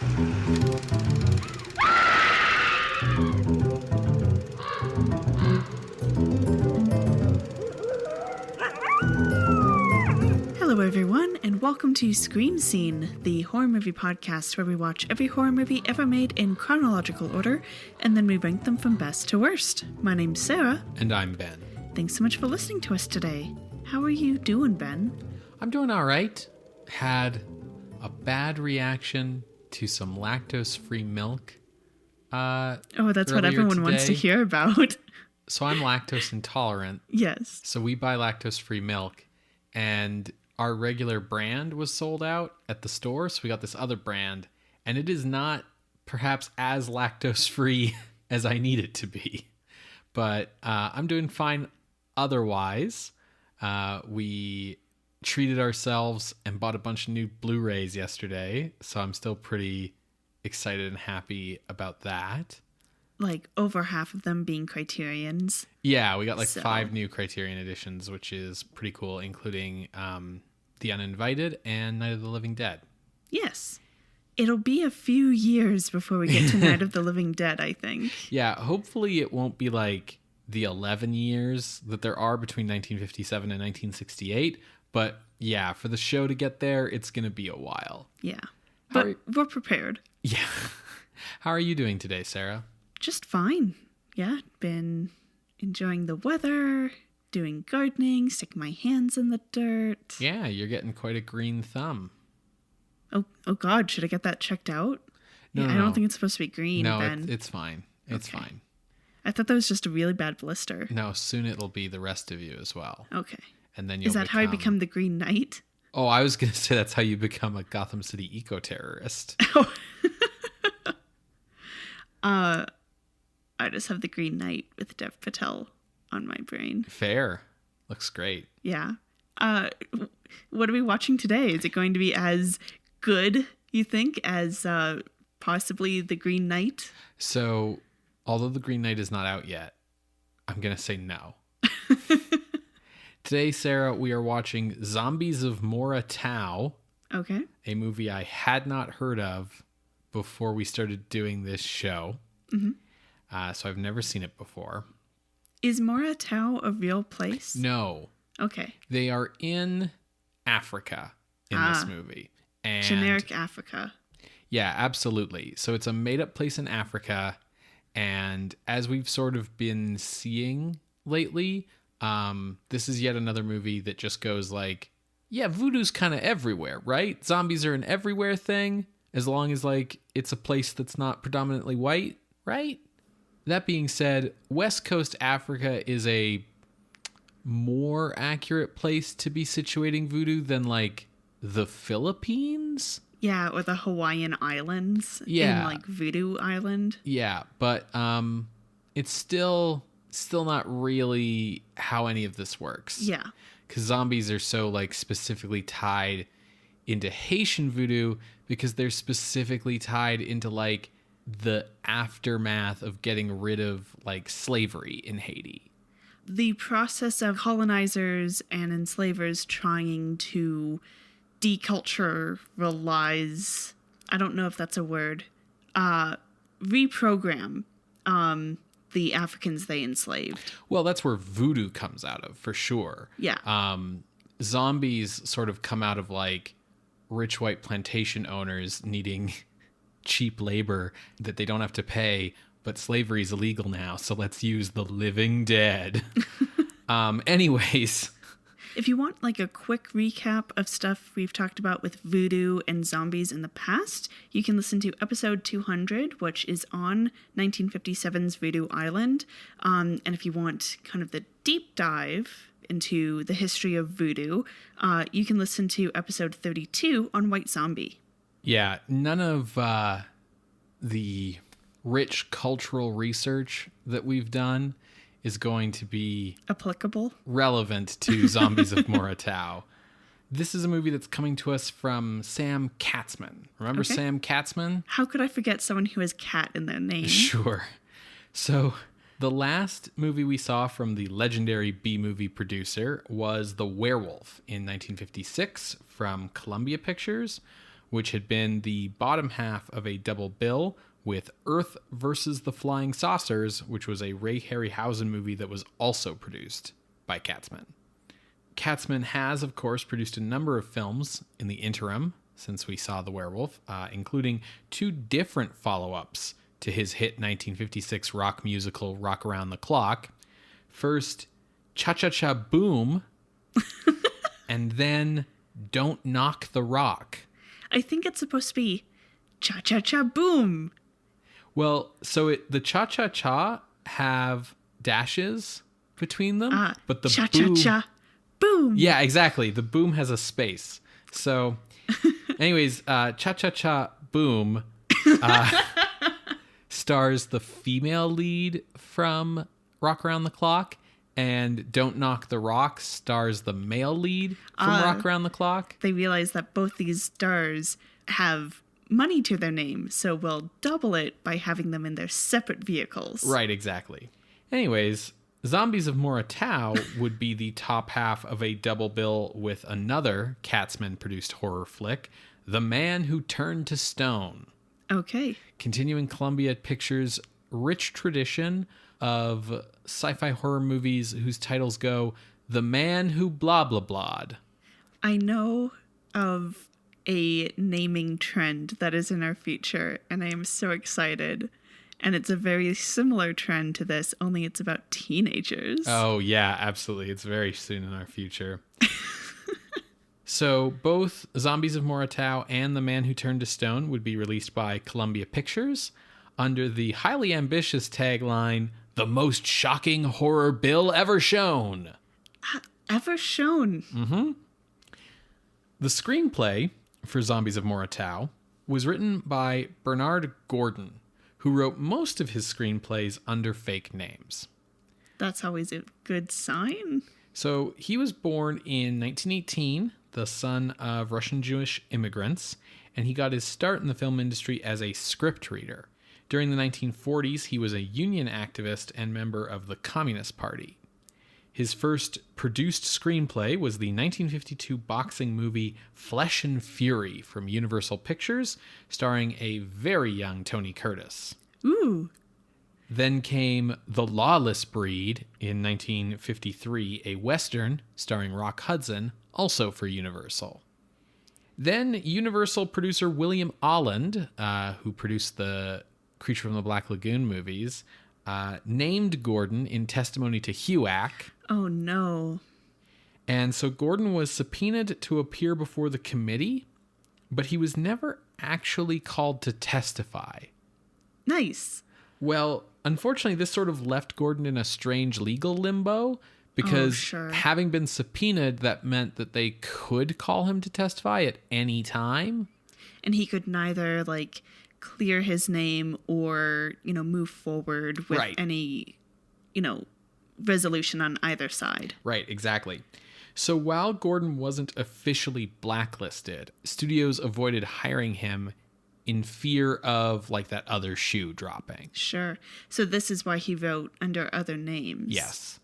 Hello everyone, and welcome to Scream Scene, the horror movie podcast where we watch every horror movie ever made in chronological order, and then we rank them from best to worst. My name's Sarah. And I'm Ben. Thanks so much for listening to us today. How are you doing, Ben? I'm doing all right. Had a bad reaction to some lactose-free milk. That's what everyone wants to hear about. So I'm lactose intolerant. Yes. So we buy lactose-free milk, and our regular brand was sold out at the store, so we got this other brand, and it is not perhaps as lactose-free as I need it to be. But I'm doing fine otherwise. We treated ourselves and bought a bunch of new Blu-rays yesterday, so I'm still pretty excited and happy about that. Like over half of them being Criterions. Yeah, we got 5 new Criterion editions, which is pretty cool, including The Uninvited and Night of the Living Dead. Yes. It'll be a few years before we get to Night of the Living Dead, I think. Yeah, hopefully it won't be like the 11 years that there are between 1957 and 1968. But yeah, for the show to get there, it's going to be a while. Yeah, but we're prepared. Yeah. How are you doing today, Sarah? Just fine. Yeah, been enjoying the weather, doing gardening, sticking my hands in the dirt. Yeah, you're getting quite a green thumb. Oh God, should I get that checked out? No, I don't think it's supposed to be green, No, Ben. it's fine. It's fine. I thought that was just a really bad blister. No, soon it'll be the rest of you as well. Okay. And then Is that how I become the Green Knight? Oh, I was going to say that's how you become a Gotham City eco-terrorist. Oh. I just have the Green Knight with Dev Patel on my brain. Fair. Looks great. Yeah. What are we watching today? Is it going to be as good, you think, as possibly the Green Knight? So, although the Green Knight is not out yet, I'm going to say no. Today, Sarah, we are watching Zombies of Mora Tau. Okay. A movie I had not heard of before we started doing this show. Mm-hmm. So I've never seen it before. Is Mora Tau a real place? No. Okay. They are in Africa in this movie. And generic Africa. Yeah, absolutely. So it's a made-up place in Africa. And as we've sort of been seeing lately, this is yet another movie that just goes like, yeah, voodoo's kind of everywhere, right? Zombies are an everywhere thing, as long as like it's a place that's not predominantly white, right? That being said, West Coast Africa is a more accurate place to be situating voodoo than like the Philippines. Yeah, or the Hawaiian Islands. Yeah. In like Voodoo Island. Yeah, but it's still not really how any of this works. Yeah. Because zombies are so like specifically tied into Haitian voodoo because they're specifically tied into like the aftermath of getting rid of like slavery in Haiti. The process of colonizers and enslavers trying to deculturalize, I don't know if that's a word, reprogram the Africans they enslaved. Well, that's where voodoo comes out of, for sure. Yeah. Zombies sort of come out of like rich white plantation owners needing cheap labor that they don't have to pay, but slavery is illegal now, so let's use the living dead. Anyways. If you want like a quick recap of stuff we've talked about with voodoo and zombies in the past, you can listen to episode 200, which is on 1957's Voodoo Island. And if you want kind of the deep dive into the history of voodoo, you can listen to episode 32 on White Zombie. Yeah, none of the rich cultural research that we've done is going to be applicable, relevant to Zombies of Mora Tau. This is a movie that's coming to us from Sam Katzman. Remember Sam Katzman? How could I forget someone who has cat in their name? Sure. So the last movie we saw from the legendary B-movie producer was The Werewolf in 1956 from Columbia Pictures, which had been the bottom half of a double bill with Earth versus the Flying Saucers, which was a Ray Harryhausen movie that was also produced by Katzman. Katzman has, of course, produced a number of films in the interim since we saw The Werewolf, including 2 different follow-ups to his hit 1956 rock musical Rock Around the Clock. First, Cha-Cha-Cha Boom, and then Don't Knock the Rock. I think it's supposed to be Cha-Cha-Cha Boom. Well, so the Cha-Cha-Cha have dashes between them, but the Cha-Cha-Cha Boom. Yeah, exactly. The boom has a space. So, anyways, Cha-Cha-Cha Boom stars the female lead from Rock Around the Clock, and Don't Knock the Rock stars the male lead from Rock Around the Clock. They realize that both these stars have money to their name, so we'll double it by having them in their separate vehicles. Right, exactly. Anyways, Zombies of Mora Tau would be the top half of a double bill with another Katzman-produced horror flick, The Man Who Turned to Stone. Okay. Continuing Columbia Pictures' rich tradition of sci-fi horror movies whose titles go, The Man Who Blah Blah Blah'd. I know of a naming trend that is in our future, and I am so excited. And it's a very similar trend to this, only it's about teenagers. Oh, yeah, absolutely. It's very soon in our future. So both Zombies of Mora Tau and The Man Who Turned to Stone would be released by Columbia Pictures under the highly ambitious tagline, The Most Shocking Horror Bill Ever Shown. Ever shown? Mm-hmm. The screenplay for Zombies of Mora Tau was written by Bernard Gordon, who wrote most of his screenplays under fake names. That's always a good sign. So he was born in 1918, the son of Russian Jewish immigrants, and he got his start in the film industry as a script reader. During the 1940s, he was a union activist and member of the Communist Party. His first produced screenplay was the 1952 boxing movie Flesh and Fury from Universal Pictures, starring a very young Tony Curtis. Ooh. Then came The Lawless Breed in 1953, a Western starring Rock Hudson, also for Universal. Then Universal producer William Holland, who produced the Creature from the Black Lagoon movies, named Gordon in testimony to HUAC. Oh, no. And so Gordon was subpoenaed to appear before the committee, but he was never actually called to testify. Nice. Well, unfortunately, this sort of left Gordon in a strange legal limbo because having been subpoenaed, that meant that they could call him to testify at any time. And he could neither, clear his name or, move forward with any, resolution on either side. Right, exactly. So while Gordon wasn't officially blacklisted, studios avoided hiring him in fear of that other shoe dropping. Sure. So this is why he wrote under other names. Yes.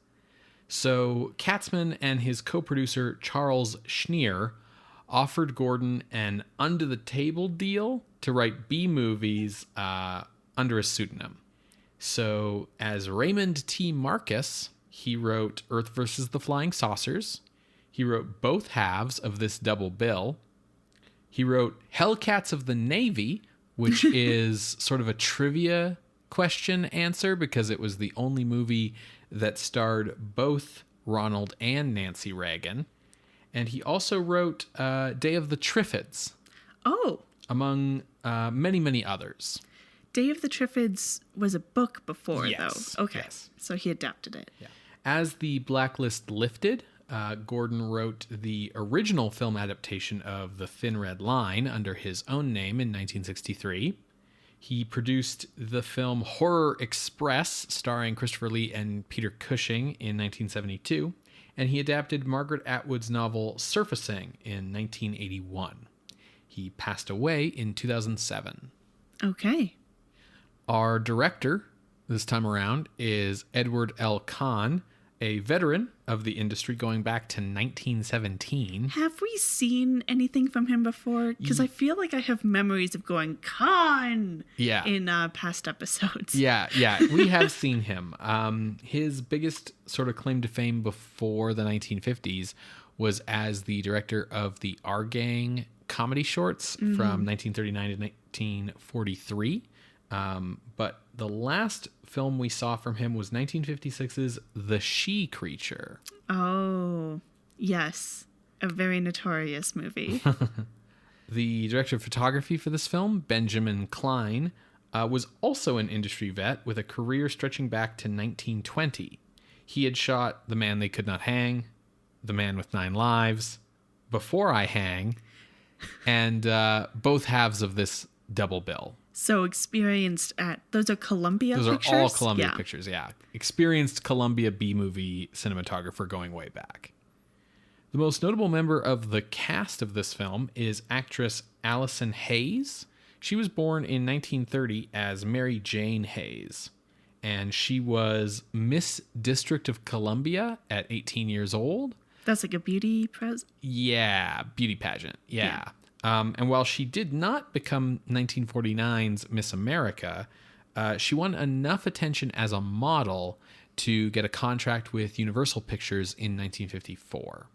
So Katzman and his co-producer Charles Schneer offered Gordon an under-the-table deal to write B movies under a pseudonym. So as Raymond T. Marcus, he wrote Earth versus the Flying Saucers. He wrote both halves of this double bill. He wrote Hellcats of the Navy, which is sort of a trivia question answer because it was the only movie that starred both Ronald and Nancy Reagan. And he also wrote Day of the Triffids. Oh. Among many, many others. Day of the Triffids was a book before, yes, though. Okay. Yes. So he adapted it. Yeah. As the blacklist lifted, Gordon wrote the original film adaptation of The Thin Red Line under his own name in 1963. He produced the film Horror Express, starring Christopher Lee and Peter Cushing, in 1972. And he adapted Margaret Atwood's novel Surfacing in 1981. He passed away in 2007. Okay. Our director this time around is Edward Cahn, a veteran of the industry going back to 1917. Have we seen anything from him before? Because I feel like I have memories of going, Khan! Yeah. In past episodes. Yeah, we have seen him. His biggest sort of claim to fame before the 1950s was as the director of the Our Gang comedy shorts from 1939 to 1943. But the last film we saw from him was 1956's The She Creature. Oh, yes. A very notorious movie. The director of photography for this film, Benjamin Klein, was also an industry vet with a career stretching back to 1920. He had shot The Man They Could Not Hang, The Man with Nine Lives, Before I Hang, and both halves of this double bill. So experienced at... Those are Columbia Those Pictures? Are all Columbia Pictures, yeah. Experienced Columbia B-movie cinematographer going way back. The most notable member of the cast of this film is actress Allison Hayes. She was born in 1930 as Mary Jane Hayes, and she was Miss District of Columbia at 18 years old. That's like a beauty Yeah, beauty pageant, yeah. And while she did not become 1949's Miss America, she won enough attention as a model to get a contract with Universal Pictures in 1954.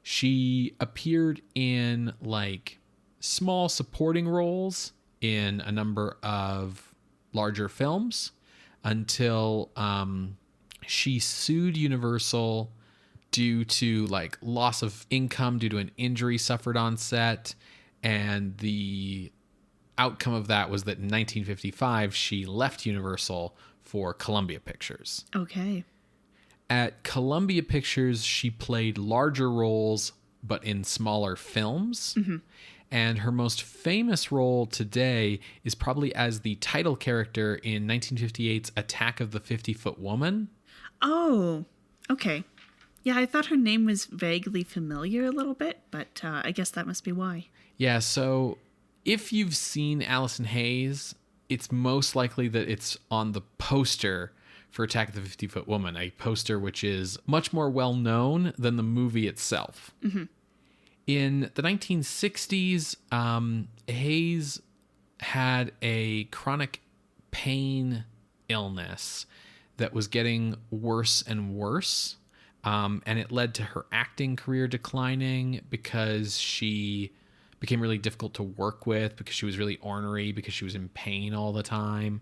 She appeared in like small supporting roles in a number of larger films until she sued Universal due to like loss of income due to an injury suffered on set. And the outcome of that was that in 1955, she left Universal for Columbia Pictures. Okay. At Columbia Pictures, she played larger roles, but in smaller films. Mm-hmm. And her most famous role today is probably as the title character in 1958's Attack of the 50-Foot Woman. Oh, okay. Yeah, I thought her name was vaguely familiar a little bit, but I guess that must be why. Yeah, so if you've seen Allison Hayes, it's most likely that it's on the poster for Attack of the 50-Foot Woman, a poster which is much more well-known than the movie itself. Mm-hmm. In the 1960s, Hayes had a chronic pain illness that was getting worse and worse, and it led to her acting career declining because she became really difficult to work with because she was really ornery, because she was in pain all the time.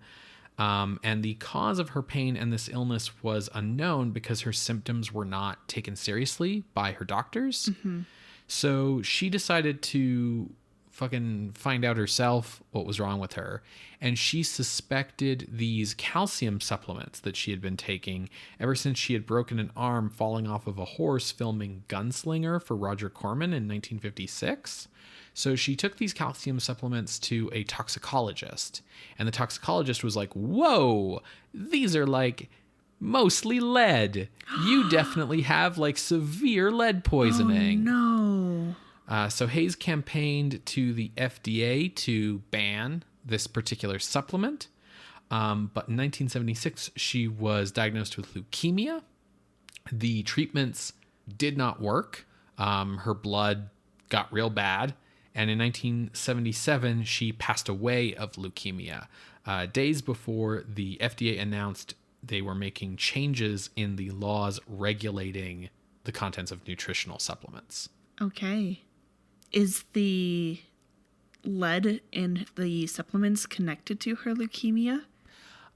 And the cause of her pain and this illness was unknown because her symptoms were not taken seriously by her doctors. Mm-hmm. So she decided to fucking find out herself what was wrong with her. And she suspected these calcium supplements that she had been taking ever since she had broken an arm falling off of a horse filming Gunslinger for Roger Corman in 1956. So she took these calcium supplements to a toxicologist, and the toxicologist was like, whoa, these are like mostly lead. You definitely have like severe lead poisoning. Oh, no. So Hayes campaigned to the FDA to ban this particular supplement. But in 1976, she was diagnosed with leukemia. The treatments did not work. Her blood got real bad. And in 1977, she passed away of leukemia, days before the FDA announced they were making changes in the laws regulating the contents of nutritional supplements. Okay. Is the lead in the supplements connected to her leukemia?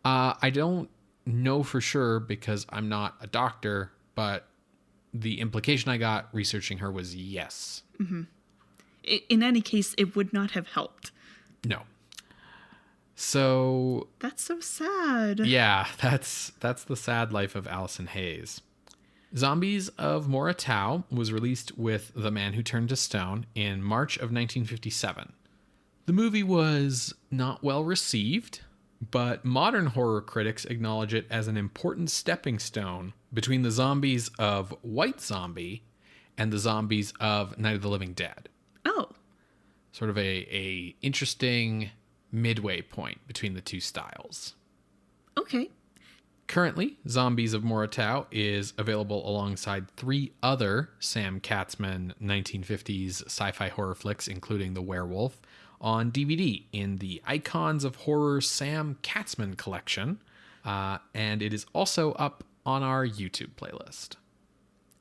I don't know for sure because I'm not a doctor, but the implication I got researching her was yes. Mm-hmm. In any case, it would not have helped. No. So... That's so sad. Yeah, that's the sad life of Allison Hayes. Zombies of Mora Tau was released with The Man Who Turned to Stone in March of 1957. The movie was not well received, but modern horror critics acknowledge it as an important stepping stone between the zombies of White Zombie and the zombies of Night of the Living Dead. Oh. Sort of a interesting midway point between the two styles. Okay. Currently, Zombies of Mora Tau is available alongside 3 other Sam Katzman 1950s sci-fi horror flicks, including The Werewolf, on DVD in the Icons of Horror Sam Katzman collection, and it is also up on our YouTube playlist.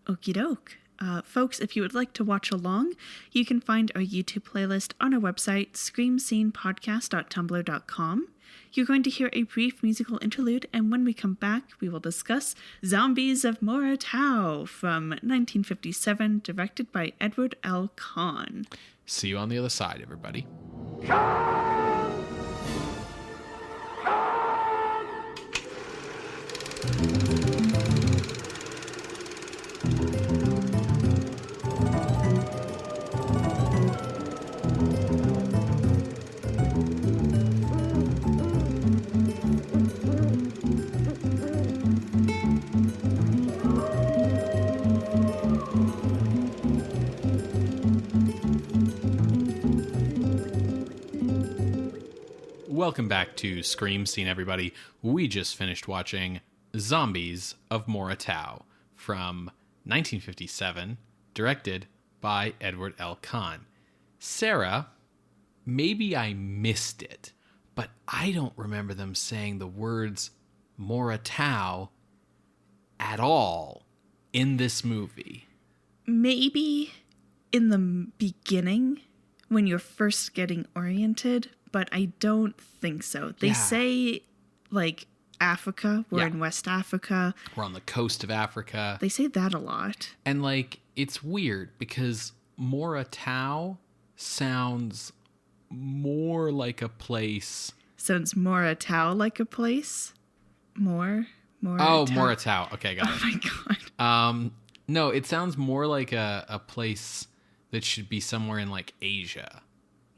Okie doke. Folks, if you would like to watch along, you can find our YouTube playlist on our website, screamscenepodcast.tumblr.com. You're going to hear a brief musical interlude, and when we come back, we will discuss Zombies of Mora Tau from 1957, directed by Edward Cahn. See you on the other side, everybody. Welcome back to Scream Scene, everybody. We just finished watching Zombies of Mora Tau from 1957, directed by Edward Cahn. Sarah, maybe I missed it, but I don't remember them saying the words Mora Tau at all in this movie. Maybe in the beginning, when you're first getting oriented, but I don't think so. They say, like, Africa. We're in West Africa. We're on the coast of Africa. They say that a lot. And, like, it's weird because Mora Tau sounds more like a place. Sounds Mora Tau like a place? Mora Tau. Okay, got it. Oh, my God. No, it sounds more like a place that should be somewhere in, like, Asia.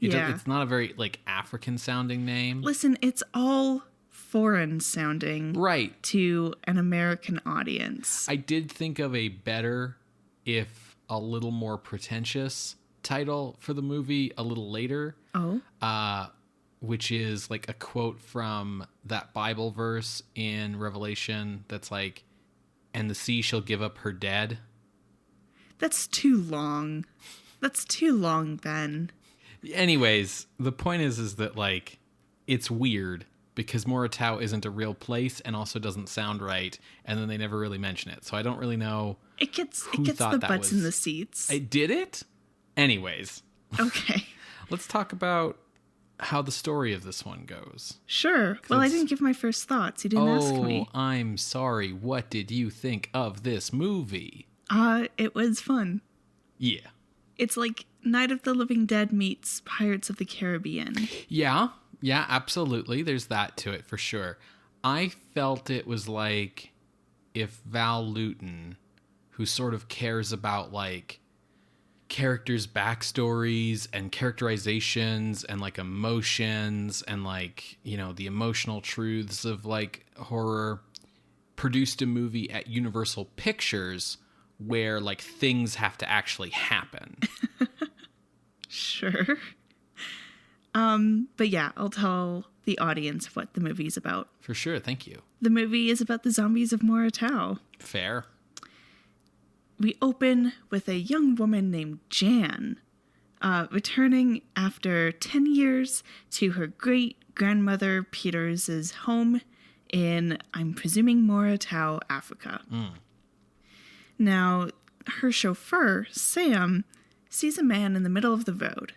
It's not a very, like, African-sounding name. Listen, it's all foreign-sounding right to an American audience. I did think of a better, if a little more pretentious, title for the movie a little later. Oh? Which is, like, a quote from that Bible verse in Revelation that's like, "And the sea shall give up her dead." That's too long. That's too long, Ben. Anyways, the point is that, like, it's weird because Mora Tau isn't a real place and also doesn't sound right, and then they never really mention it. So I don't really know. It gets the butts in the seats. Did it? Anyways. Okay. Let's talk about how the story of this one goes. Sure. Well, I didn't give my first thoughts. You didn't ask me. Oh, I'm sorry. What did you think of this movie? It was fun. Yeah. It's like Night of the Living Dead meets Pirates of the Caribbean. Yeah, absolutely. There's that to it for sure. I felt it was like if Val Lewton, who sort of cares about, like, characters' backstories and characterizations and, like, emotions and, like, you know, the emotional truths of, like, horror, produced a movie at Universal Pictures where, like, things have to actually happen. Sure. But yeah, I'll tell the audience what the movie's about. For sure, thank you. The movie is about the zombies of Mora Tau. Fair. We open with a young woman named Jan, returning after 10 years to her great-grandmother Peters' home in, I'm presuming, Mora Tau, Africa. Now, her chauffeur, Sam, sees a man in the middle of the road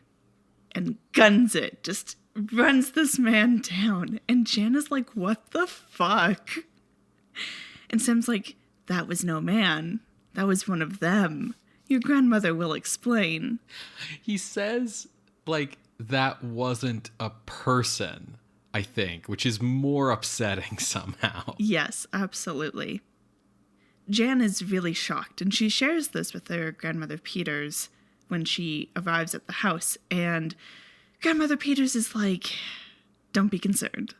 and guns it, just runs this man down. And Jan is like, what the fuck? And Sam's like, that was no man. That was one of them. Your grandmother will explain. He says, like, that wasn't a person, I think, which is more upsetting somehow. Yes, absolutely. Jan is really shocked, and she shares this with her grandmother Peters when she arrives at the house. And Grandmother Peters is like, don't be concerned.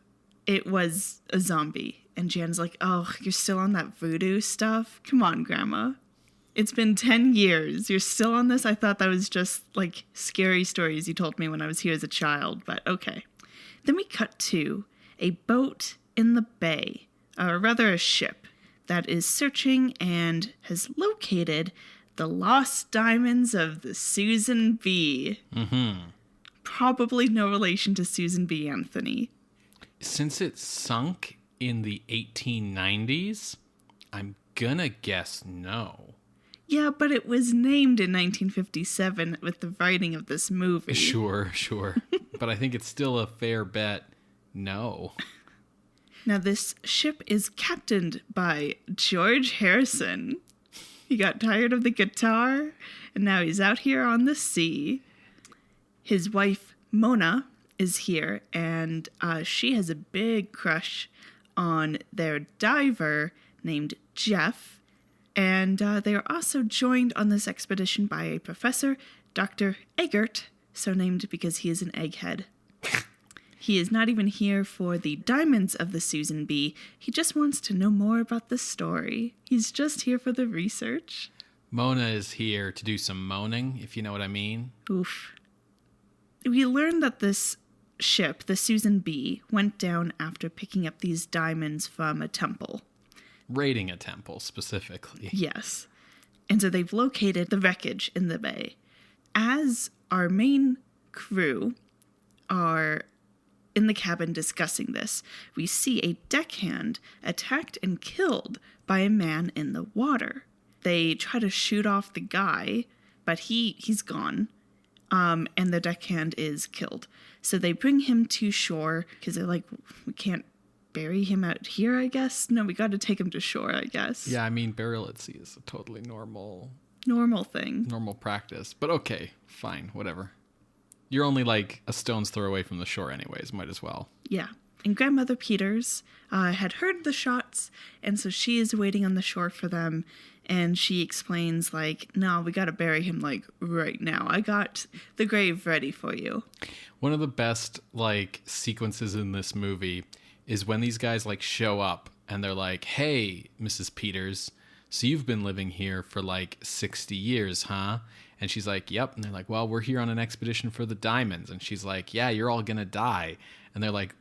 It was a zombie. And Jan's like, oh, you're still on that voodoo stuff? Come on, Grandma. It's been 10 years. You're still on this? I thought that was just, like, scary stories you told me when I was here as a child, but okay. Then we cut to a boat in the bay a ship that is searching and has located the lost diamonds of the Susan B. Mm-hmm. Probably no relation to Susan B. Anthony. Since it sunk in the 1890s, I'm gonna guess no. Yeah, but it was named in 1957 with the writing of this movie. Sure. But I think it's still a fair bet no. Now, this ship is captained by George Harrison. He got tired of the guitar, and now he's out here on the sea. His wife, Mona, is here, and she has a big crush on their diver named Jeff. And they are also joined on this expedition by a professor, Dr. Eggert, so named because he is an egghead. He is not even here for the diamonds of the Susan B. He just wants to know more about the story. He's just here for the research. Mona is here to do some moaning, if you know what I mean. Oof. We learned that this ship, the Susan B., went down after picking up these diamonds from a temple. Raiding a temple, specifically. Yes. And so they've located the wreckage in the bay. As our main crew are in the cabin discussing this, we see a deckhand attacked and killed by a man in the water. They try to shoot off the guy, but he's gone, and the deckhand is killed. So they bring him to shore because they're like, we can't bury him out here, I guess. No, we got to take him to shore, I guess. Yeah, I mean, burial at sea is a totally normal thing. Normal practice. But okay, fine, whatever. You're only like a stone's throw away from the shore anyways, might as well. Yeah. And Grandmother Peters had heard the shots, and so she is waiting on the shore for them, and she explains, like, no, we got to bury him, like, right now. I got the grave ready for you. One of the best, like, sequences in this movie is when these guys, like, show up, and they're like, hey, Mrs. Peters, so you've been living here for, like, 60 years, huh? And she's like, yep. And they're like, well, we're here on an expedition for the diamonds. And she's like, yeah, you're all going to die. And they're like,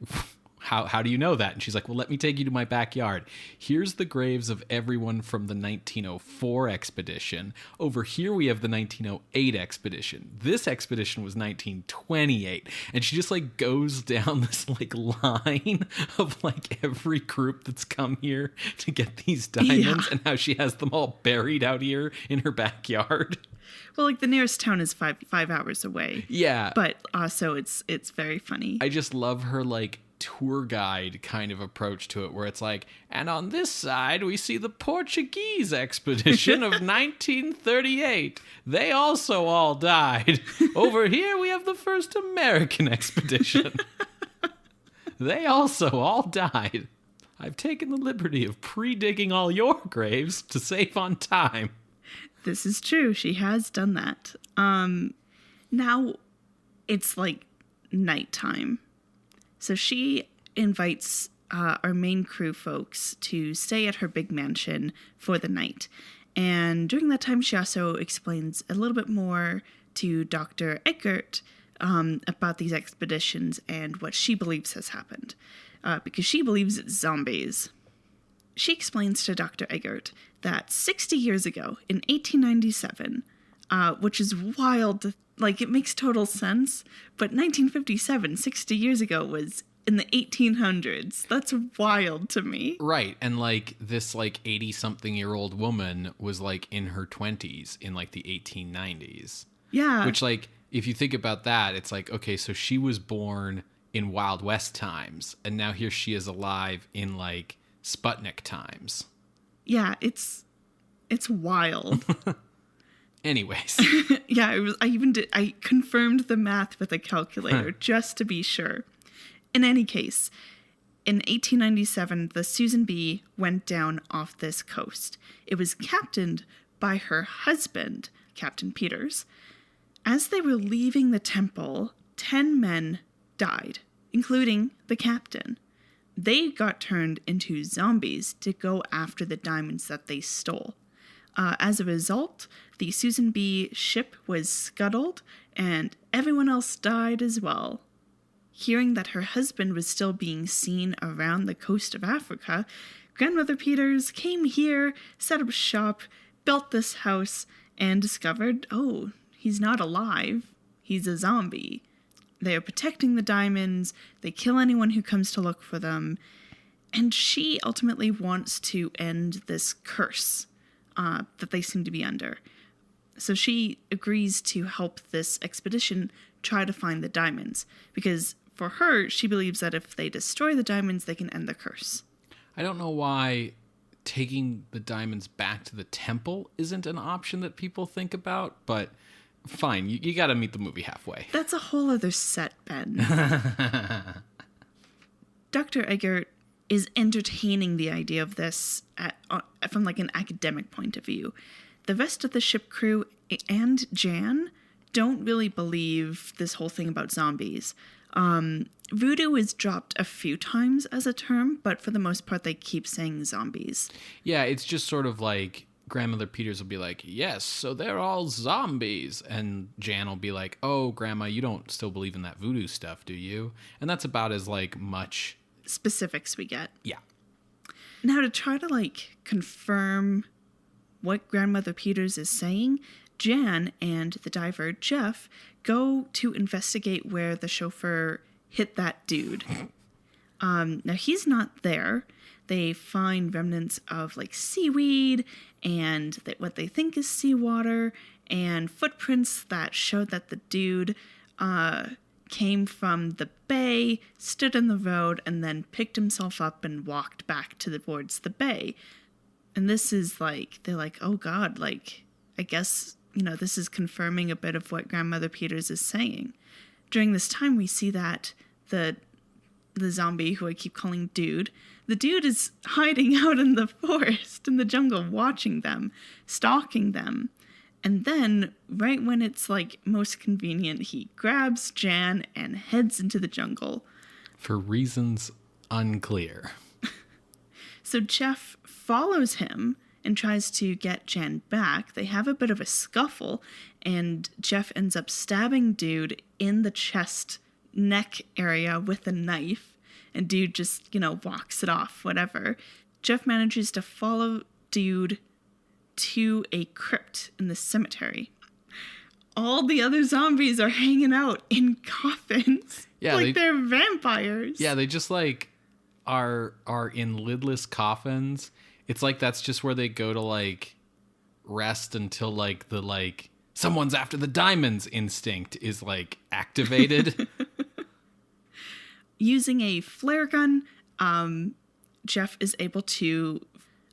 how do you know that? And she's like, well, let me take you to my backyard. Here's the graves of everyone from the 1904 expedition. Over here, we have the 1908 expedition. This expedition was 1928. And she just like goes down this like line of like every group that's come here to get these diamonds and how she has them all buried out here in her backyard. Well, like the nearest town is five hours away. Yeah. But also it's very funny. I just love her like tour guide kind of approach to it where it's like, and on this side we see the Portuguese expedition of 1938. They also all died. Over here we have the first American expedition. They also all died. I've taken the liberty of pre-digging all your graves to save on time. This is true. She has done that. Now it's like nighttime. So she invites our main crew folks to stay at her big mansion for the night. And during that time, she also explains a little bit more to Dr. Eggert about these expeditions and what she believes has happened. Because she believes it's zombies. She explains to Dr. Eggert that 60 years ago, in 1897, which is wild, like it makes total sense, but 1957, 60 years ago, was in the 1800s. That's wild to me. Right, and like this like 80-something-year-old woman was like in her 20s in like the 1890s. Yeah. Which like, if you think about that, it's like, okay, so she was born in Wild West times, and now here she is alive in like Sputnik times. Yeah, it's wild. Anyways. Yeah, I confirmed the math with a calculator just to be sure. In any case, in 1897, the Susan B. went down off this coast. It was captained by her husband, Captain Peters. As they were leaving the temple, 10 men died, including the captain. They got turned into zombies to go after the diamonds that they stole. As a result, the Susan B. ship was scuttled, and everyone else died as well. Hearing that her husband was still being seen around the coast of Africa, Grandmother Peters came here, set up shop, built this house, and discovered, oh, he's not alive. He's a zombie. They are protecting the diamonds. They kill anyone who comes to look for them. And she ultimately wants to end this curse that they seem to be under. So she agrees to help this expedition try to find the diamonds. Because for her, she believes that if they destroy the diamonds, they can end the curse. I don't know why taking the diamonds back to the temple isn't an option that people think about, but fine, you got to meet the movie halfway. That's a whole other set, Ben. Dr. Eggert is entertaining the idea of this from like an academic point of view. The rest of the ship crew and Jan don't really believe this whole thing about zombies. Voodoo is dropped a few times as a term, but for the most part, they keep saying zombies. Yeah, it's just sort of like Grandmother Peters will be like, yes, so they're all zombies. And Jan will be like, oh, Grandma, you don't still believe in that voodoo stuff, do you? And that's about as like much specifics we get. Yeah. Now to try to like confirm what Grandmother Peters is saying, Jan and the diver Jeff go to investigate where the chauffeur hit that dude. Now he's not there. They find remnants of like seaweed and what they think is seawater and footprints that show that the dude came from the bay, stood in the road, and then picked himself up and walked back towards the bay. And this is like, they're like, oh God, like, I guess, this is confirming a bit of what Grandmother Peters is saying. During this time, we see that the zombie, who I keep calling Dude, the dude is hiding out in the forest, in the jungle, watching them, stalking them. And then, right when it's like most convenient, he grabs Jan and heads into the jungle. For reasons unclear. So Jeff follows him and tries to get Jan back. They have a bit of a scuffle, and Jeff ends up stabbing Dude in the chest, neck area with a knife. And Dude just, walks it off, whatever. Jeff manages to follow Dude to a crypt in the cemetery. All the other zombies are hanging out in coffins. Yeah, they're vampires. Yeah, they just like are in lidless coffins. It's like that's just where they go to like rest until like the like someone's after the diamonds instinct is like activated. Using a flare gun, Jeff is able to,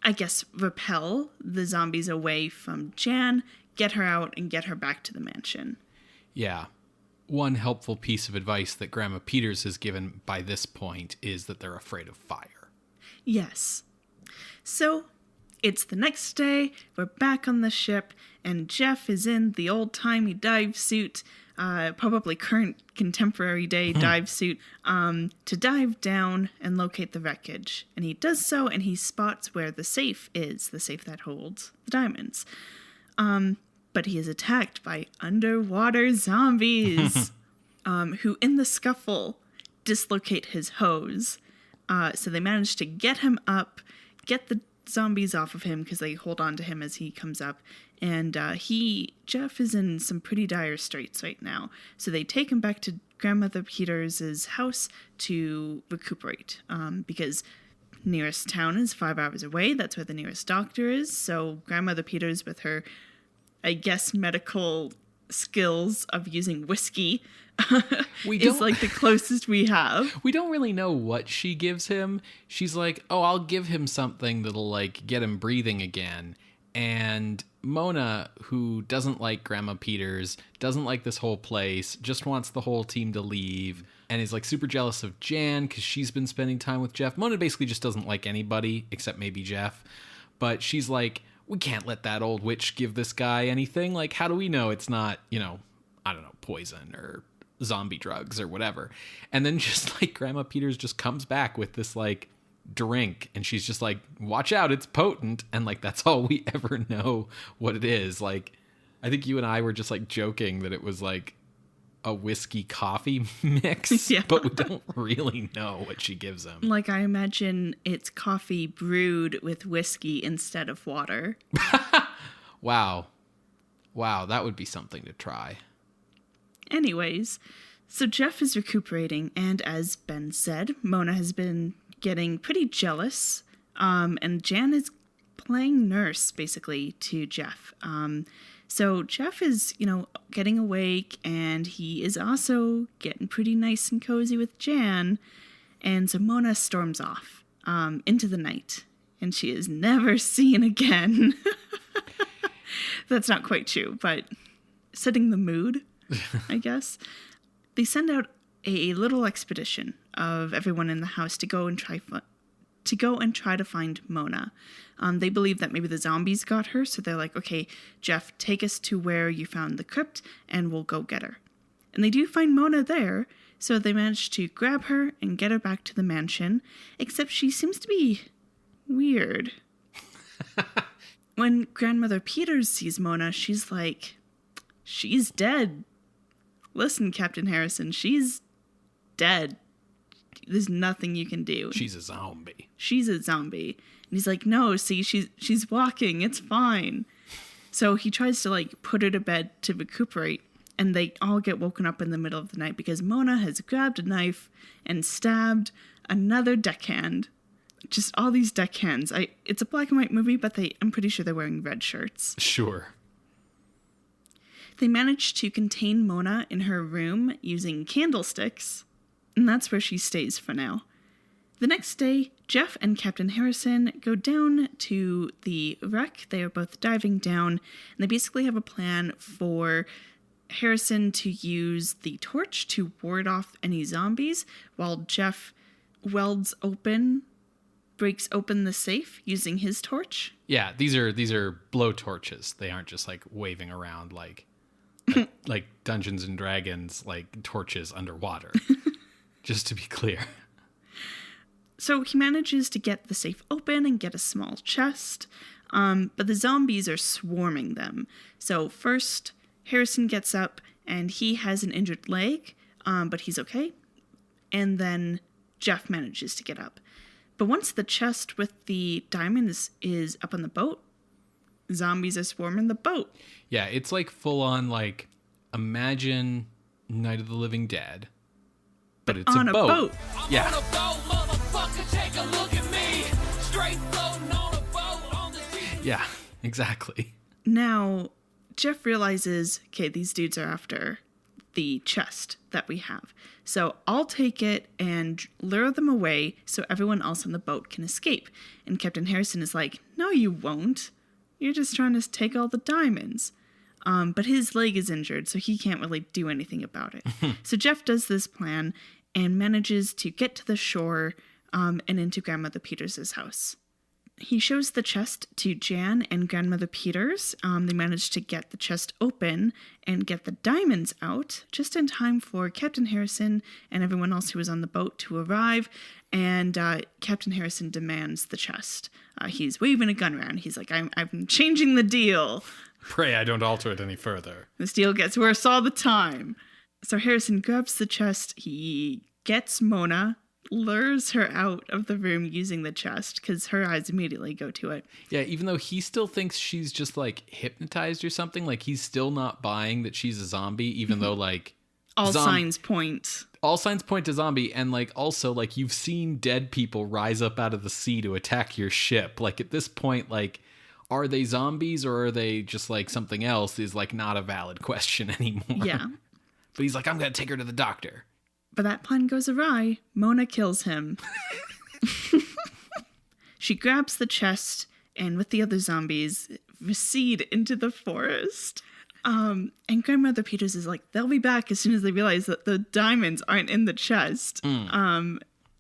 I guess, repel the zombies away from Jan, get her out, and get her back to the mansion. Yeah. One helpful piece of advice that Grandma Peters has given by this point is that they're afraid of fire. Yes. So, it's the next day, we're back on the ship, and Jeff is in the old-timey dive suit, probably current contemporary day dive suit, to dive down and locate the wreckage. And he does so, and he spots where the safe is, the safe that holds the diamonds. But he is attacked by underwater zombies, who in the scuffle dislocate his hose. So they manage to get him up, get the zombies off of him because they hold on to him as he comes up. And Jeff is in some pretty dire straits right now. So they take him back to Grandmother Peters' house to recuperate, because nearest town is 5 hours away. That's where the nearest doctor is. So Grandmother Peters, with her, I guess, medical skills of using whiskey, is like the closest we have. We don't really know what she gives him. She's like, oh, I'll give him something that'll like get him breathing again. And Mona, who doesn't like Grandma Peters, doesn't like this whole place, just wants the whole team to leave, and is like super jealous of Jan because she's been spending time with Jeff. Mona basically just doesn't like anybody except maybe Jeff. But she's like, we can't let that old witch give this guy anything. Like, how do we know it's not, I don't know, poison or zombie drugs or whatever? And then just like Grandma Peters just comes back with this like drink, and she's just like, watch out, it's potent. And like, that's all we ever know what it is. Like, I think you and I were just like joking that it was like a whiskey coffee mix, Yeah. but we don't really know what she gives him. Like, I imagine it's coffee brewed with whiskey instead of water. Wow, that would be something to try. Anyways, so Jeff is recuperating, and as Ben said, Mona has been getting pretty jealous, and Jan is playing nurse, basically, to Jeff. So Jeff is, getting awake, and he is also getting pretty nice and cozy with Jan, and so Mona storms off into the night, and she is never seen again. That's not quite true, but setting the mood, I guess. They send out a little expedition of everyone in the house to go and try to find Mona. They believe that maybe the zombies got her, so they're like, okay, Jeff, take us to where you found the crypt, and we'll go get her. And they do find Mona there, so they manage to grab her and get her back to the mansion, except she seems to be weird. When Grandmother Peters sees Mona, she's like, she's dead. Listen, Captain Harrison, she's dead. There's nothing you can do. She's a zombie. She's a zombie. And he's like, no, see, she's walking. It's fine. So he tries to, put her to bed to recuperate. And they all get woken up in the middle of the night because Mona has grabbed a knife and stabbed another deckhand. Just all these deckhands. It's a black and white movie, but I'm pretty sure they're wearing red shirts. Sure. They manage to contain Mona in her room using candlesticks, and that's where she stays for now. The next day, Jeff and Captain Harrison go down to the wreck. They are both diving down, and they basically have a plan for Harrison to use the torch to ward off any zombies, while Jeff breaks open the safe using his torch. Yeah, these are blow torches. They aren't just waving around like Dungeons and Dragons, torches underwater. Just to be clear. So he manages to get the safe open and get a small chest, but the zombies are swarming them. So first, Harrison gets up and he has an injured leg, but he's okay. And then Jeff manages to get up. But once the chest with the diamonds is up on the boat, zombies are swarming the boat. Yeah, it's full on imagine Night of the Living Dead, but it's on a boat. Yeah. On a boat, motherfucker, take a look at me. Straight floating on a boat on the sea. Yeah, exactly. Now, Jeff realizes, okay, these dudes are after the chest that we have. So I'll take it and lure them away so everyone else on the boat can escape. And Captain Harrison is like, no, you won't. You're just trying to take all the diamonds. But his leg is injured, so he can't really do anything about it. So Jeff does this plan and manages to get to the shore and into Grandmother Peters' house. He shows the chest to Jan and Grandmother Peters. They manage to get the chest open and get the diamonds out just in time for Captain Harrison and everyone else who was on the boat to arrive. And Captain Harrison demands the chest. He's waving a gun around. He's like, I'm changing the deal. Pray I don't alter it any further. This deal gets worse all the time. So Harrison grabs the chest. He gets Mona, lures her out of the room using the chest because her eyes immediately go to it. Yeah, even though he still thinks she's just hypnotized or something, he's still not buying that she's a zombie, even though all signs point to zombie. And also you've seen dead people rise up out of the sea to attack your ship. At this point, are they zombies or are they just something else is not a valid question anymore. Yeah. But he's like, I'm going to take her to the doctor. But that plan goes awry. Mona kills him. She grabs the chest and with the other zombies recede into the forest. And Grandmother Peters is like, they'll be back as soon as they realize that the diamonds aren't in the chest.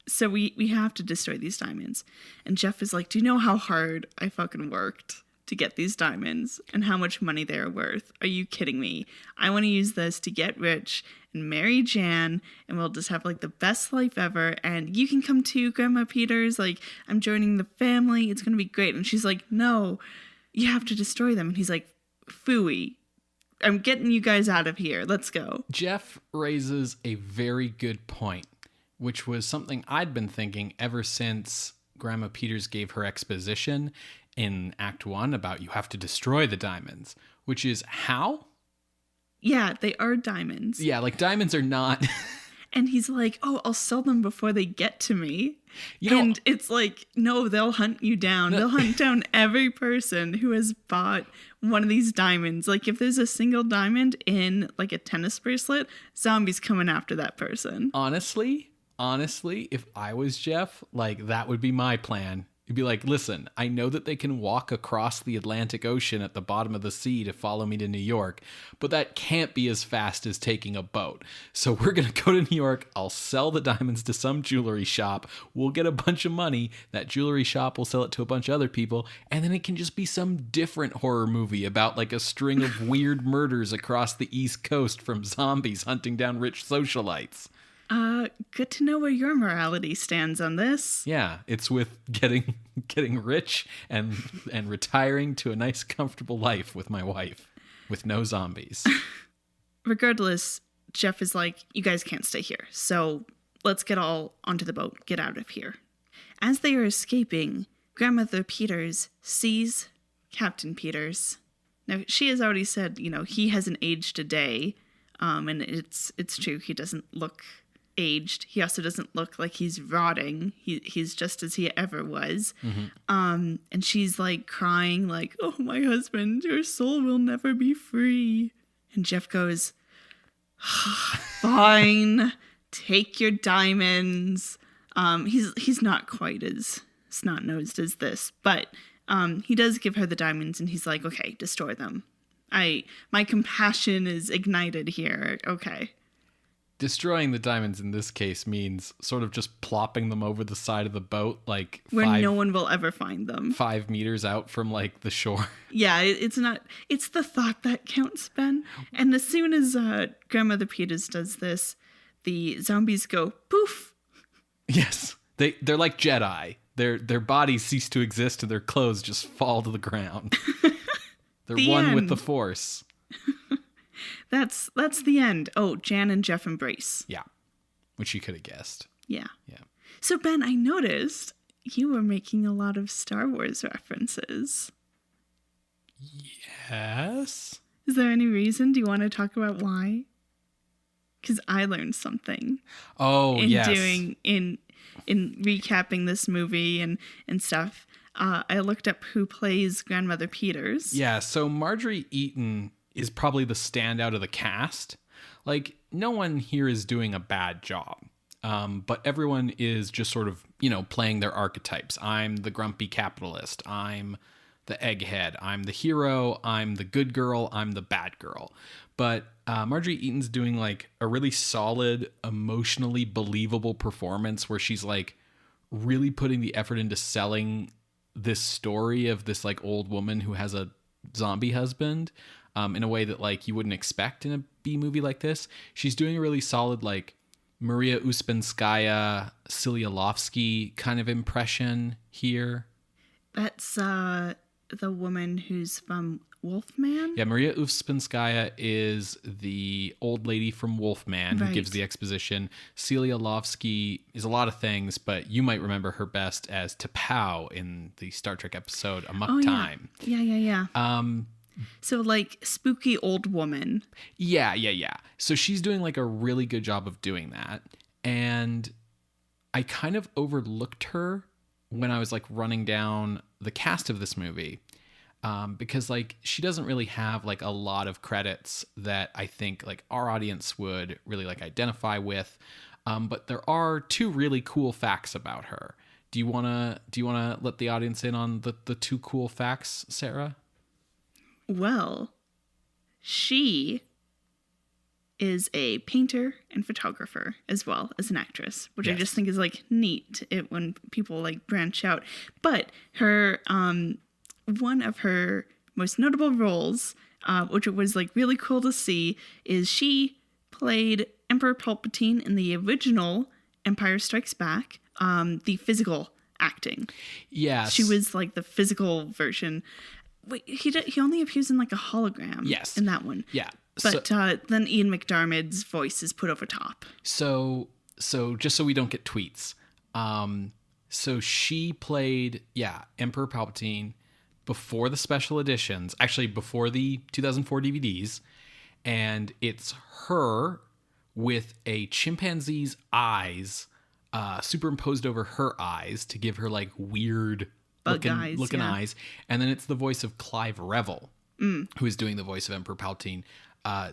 So we have to destroy these diamonds. And Jeff is like, do you know how hard I fucking worked to get these diamonds and how much money they're worth? Are you kidding me? I want to use this to get rich and marry Jan, and we'll just have the best life ever. And you can come too, Grandma Peters. I'm joining the family. It's going to be great. And she's like, no, you have to destroy them. And he's like, phooey. I'm getting you guys out of here. Let's go. Jeff raises a very good point, which was something I'd been thinking ever since Grandma Peters gave her exposition in Act 1 about you have to destroy the diamonds, which is how? Yeah, they are diamonds. Yeah, like diamonds are not... And he's like, oh, I'll sell them before they get to me. You know, and it's like, no, they'll hunt you down. They'll hunt down every person who has bought one of these diamonds. Like, if there's a single diamond in, like, a tennis bracelet, zombies coming after that person. honestly, if I was Jeff, like, that would be my plan. You'd be like, listen, I know that they can walk across the Atlantic Ocean at the bottom of the sea to follow me to New York, but that can't be as fast as taking a boat. So we're going to go to New York. I'll sell the diamonds to some jewelry shop. We'll get a bunch of money. That jewelry shop will sell it to a bunch of other people. And then it can just be some different horror movie about like a string of weird murders across the East Coast from zombies hunting down rich socialites. Good to know where your morality stands on this. Yeah, it's with getting rich and retiring to a nice, comfortable life with my wife, with no zombies. Regardless, Jeff is like, you guys can't stay here, so let's get all onto the boat, get out of here. As they are escaping, Grandmother Peters sees Captain Peters. Now, she has already said, you know, he hasn't aged a day, and it's true, he doesn't look aged. He also doesn't look like he's rotting. He's just as he ever was. Mm-hmm. And she's like crying like, oh, my husband, your soul will never be free. And Jeff goes, fine, take your diamonds. He's not quite as snot-nosed as this, but he does give her the diamonds and he's like, okay, destroy them. My compassion is ignited here. Okay. Destroying the diamonds in this case means sort of just plopping them over the side of the boat, like where no one will ever find them. 5 meters out from like the shore. Yeah, it's the thought that counts, Ben. And as soon as Grandmother Peters does this, the zombies go poof. Yes, they're like Jedi. Their bodies cease to exist and their clothes just fall to the ground. They're one with the Force. That's the end. Oh, Jan and Jeff embrace. Yeah, which you could have guessed. Yeah. Yeah. So, Ben, I noticed you were making a lot of Star Wars references. Yes. Is there any reason? Do you want to talk about why? Because I learned something. Oh, yes. In recapping this movie and stuff. I looked up who plays Grandmother Peters. Yeah, so Marjorie Eaton is probably the standout of the cast. Like, no one here is doing a bad job. But everyone is just sort of, playing their archetypes. I'm the grumpy capitalist. I'm the egghead. I'm the hero. I'm the good girl. I'm the bad girl. But Marjorie Eaton's doing like a really solid, emotionally believable performance where she's like really putting the effort into selling this story of this like old woman who has a zombie husband in a way that like you wouldn't expect in a B movie like this. She's doing a really solid like Maria Uspenskaya, Silialovsky kind of impression here. That's the woman who's from Wolfman? Yeah, Maria Uspenskaya is the old lady from Wolfman who gives the exposition. Silialovsky is a lot of things, but you might remember her best as T'Pau in the Star Trek episode Amok Time. Yeah. So like spooky old woman. Yeah. So she's doing like a really good job of doing that. And I kind of overlooked her when I was like running down the cast of this movie. Because like she doesn't really have like a lot of credits that I think like our audience would really like identify with. But there are 2 really cool facts about her. Do you wanna let the audience in on the 2 cool facts, Sarah? Well, she is a painter and photographer as well as an actress, which I just think is like neat when people like branch out. But her one of her most notable roles, which was like really cool to see, is she played Emperor Palpatine in the original Empire Strikes Back, the physical acting. Yes. She was like the physical version. Wait, he only appears in like a hologram. Yes. In that one. Yeah. But then Ian McDiarmid's voice is put over top. So just so we don't get tweets. So she played, Emperor Palpatine before the special editions, actually before the 2004 DVDs. And it's her with a chimpanzee's eyes superimposed over her eyes to give her like weird looking eyes. And then it's the voice of Clive Revel, who is doing the voice of Emperor Palpatine.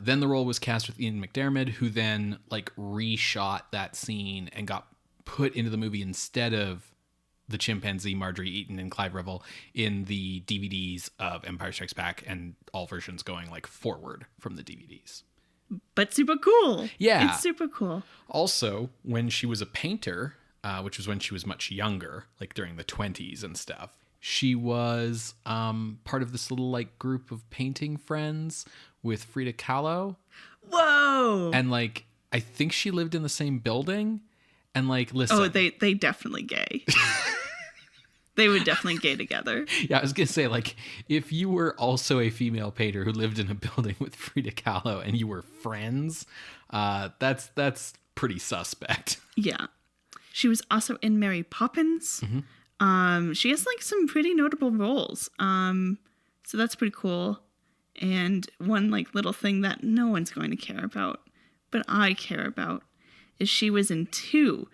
Then the role was cast with Ian McDiarmid, who then like reshot that scene and got put into the movie instead of the chimpanzee Marjorie Eaton and Clive Revel in the DVDs of Empire Strikes Back, and all versions going like forward from the DVDs. But super cool. Yeah. It's super cool. Also, when she was a painter, which was when she was much younger, like during the 20s and stuff, she was part of this little like group of painting friends with Frida Kahlo. Whoa. And like, I think she lived in the same building. And like, listen. Oh, they definitely gay. They would definitely gay together. Yeah, I was going to say, like, if you were also a female painter who lived in a building with Frida Kahlo and you were friends, that's pretty suspect. Yeah. She was also in Mary Poppins. Mm-hmm. She has, like, some pretty notable roles. So that's pretty cool. And one, like, little thing that no one's going to care about, but I care about, is she was in two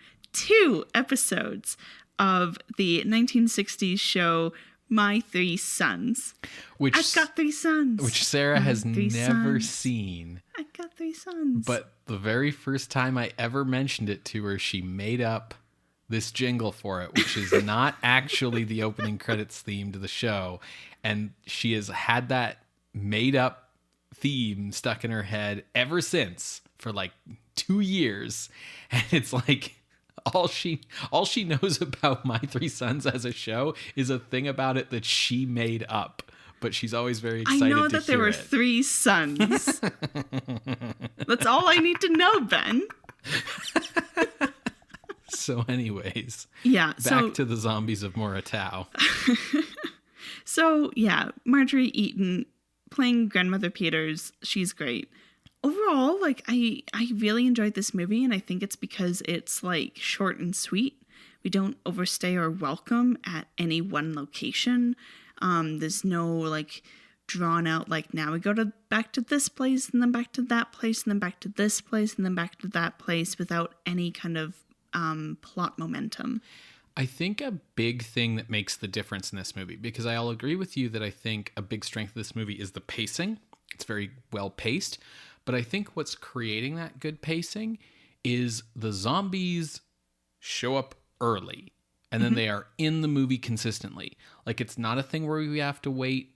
episodes of the 1960s show My Three Sons. I've got three sons. Which Sarah has never seen. I've got three sons. But the very first time I ever mentioned it to her, she made up this jingle for it, which is not actually the opening credits theme to the show. And she has had that made up theme stuck in her head ever since for like 2 years. And it's like, all she knows about My Three Sons as a show is a thing about it that she made up, but she's always very excited to hear it. I know that there were 3 sons. That's all I need to know, Ben. So anyways, back to the Zombies of Mora Tau. So Marjorie Eaton playing Grandmother Peters, she's great. Overall, like, I really enjoyed this movie, and I think it's because it's, like, short and sweet. We don't overstay our welcome at any one location. There's no, like, drawn out, like, now we go back to this place, and then back to that place, and then back to this place, and then back to that place without any kind of plot momentum. I think a big thing that makes the difference in this movie, because I'll agree with you that I think a big strength of this movie is the pacing. It's very well paced. But I think what's creating that good pacing is the zombies show up early and then they are in the movie consistently. Like, it's not a thing where we have to wait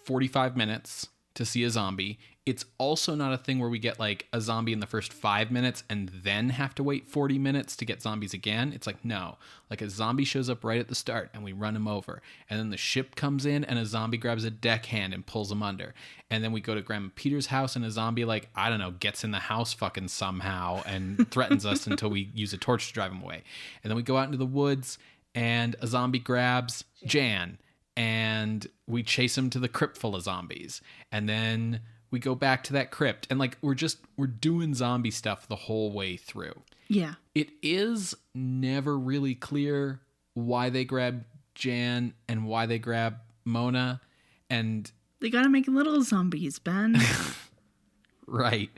45 minutes to see a zombie. It's also not a thing where we get like a zombie in the first 5 minutes and then have to wait 40 minutes to get zombies again. It's like, no, like a zombie shows up right at the start and we run him over. And then the ship comes in and a zombie grabs a deckhand and pulls him under. And then we go to Grandma Peter's house and a zombie, like, I don't know, gets in the house fucking somehow and threatens us until we use a torch to drive him away. And then we go out into the woods and a zombie grabs Jan and we chase him to the crypt full of zombies. And then we go back to that crypt, and like we're doing zombie stuff the whole way through. Yeah. It is never really clear why they grab Jan and why they grab Mona, and they gotta make little zombies, Ben. Right.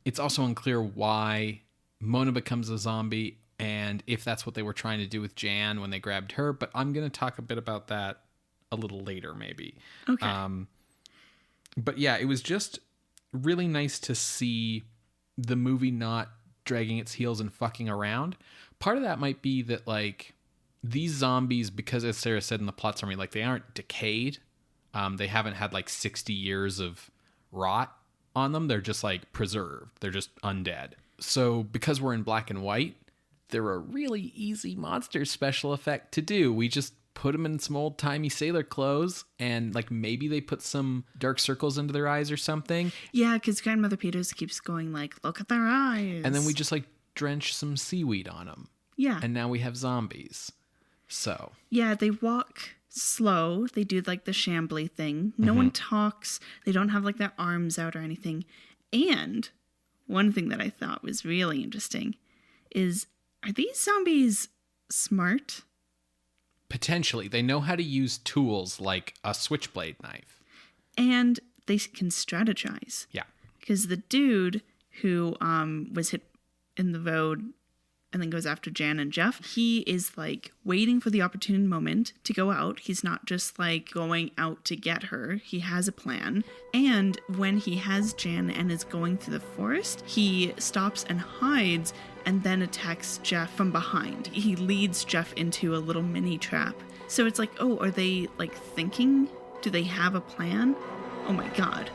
It's also unclear why Mona becomes a zombie and if that's what they were trying to do with Jan when they grabbed her, but I'm going to talk a bit about that a little later maybe. Okay. But yeah, it was just really nice to see the movie not dragging its heels and fucking around. Part of that might be that, like, these zombies, because as Sarah said in the plot summary, like, they aren't decayed. They haven't had, like, 60 years of rot on them. They're just, like, preserved. They're just undead. So because we're in black and white, they're a really easy monster special effect to do. We just put them in some old-timey sailor clothes, and like maybe they put some dark circles into their eyes or something. Yeah, because Grandmother Peters keeps going like, look at their eyes. And then we just like drench some seaweed on them. Yeah. And now we have zombies. So. Yeah, they walk slow. They do like the shambly thing. No one talks. They don't have like their arms out or anything. And one thing that I thought was really interesting is, are these zombies smart? Potentially. They know how to use tools like a switchblade knife. And they can strategize. Yeah. Because the dude who was hit in the road and then goes after Jan and Jeff, he is like waiting for the opportune moment to go out. He's not just like going out to get her. He has a plan. And when he has Jan and is going through the forest, he stops and hides and then attacks Jeff from behind. He leads Jeff into a little mini trap. So it's like, oh, are they like thinking? Do they have a plan? Oh my God.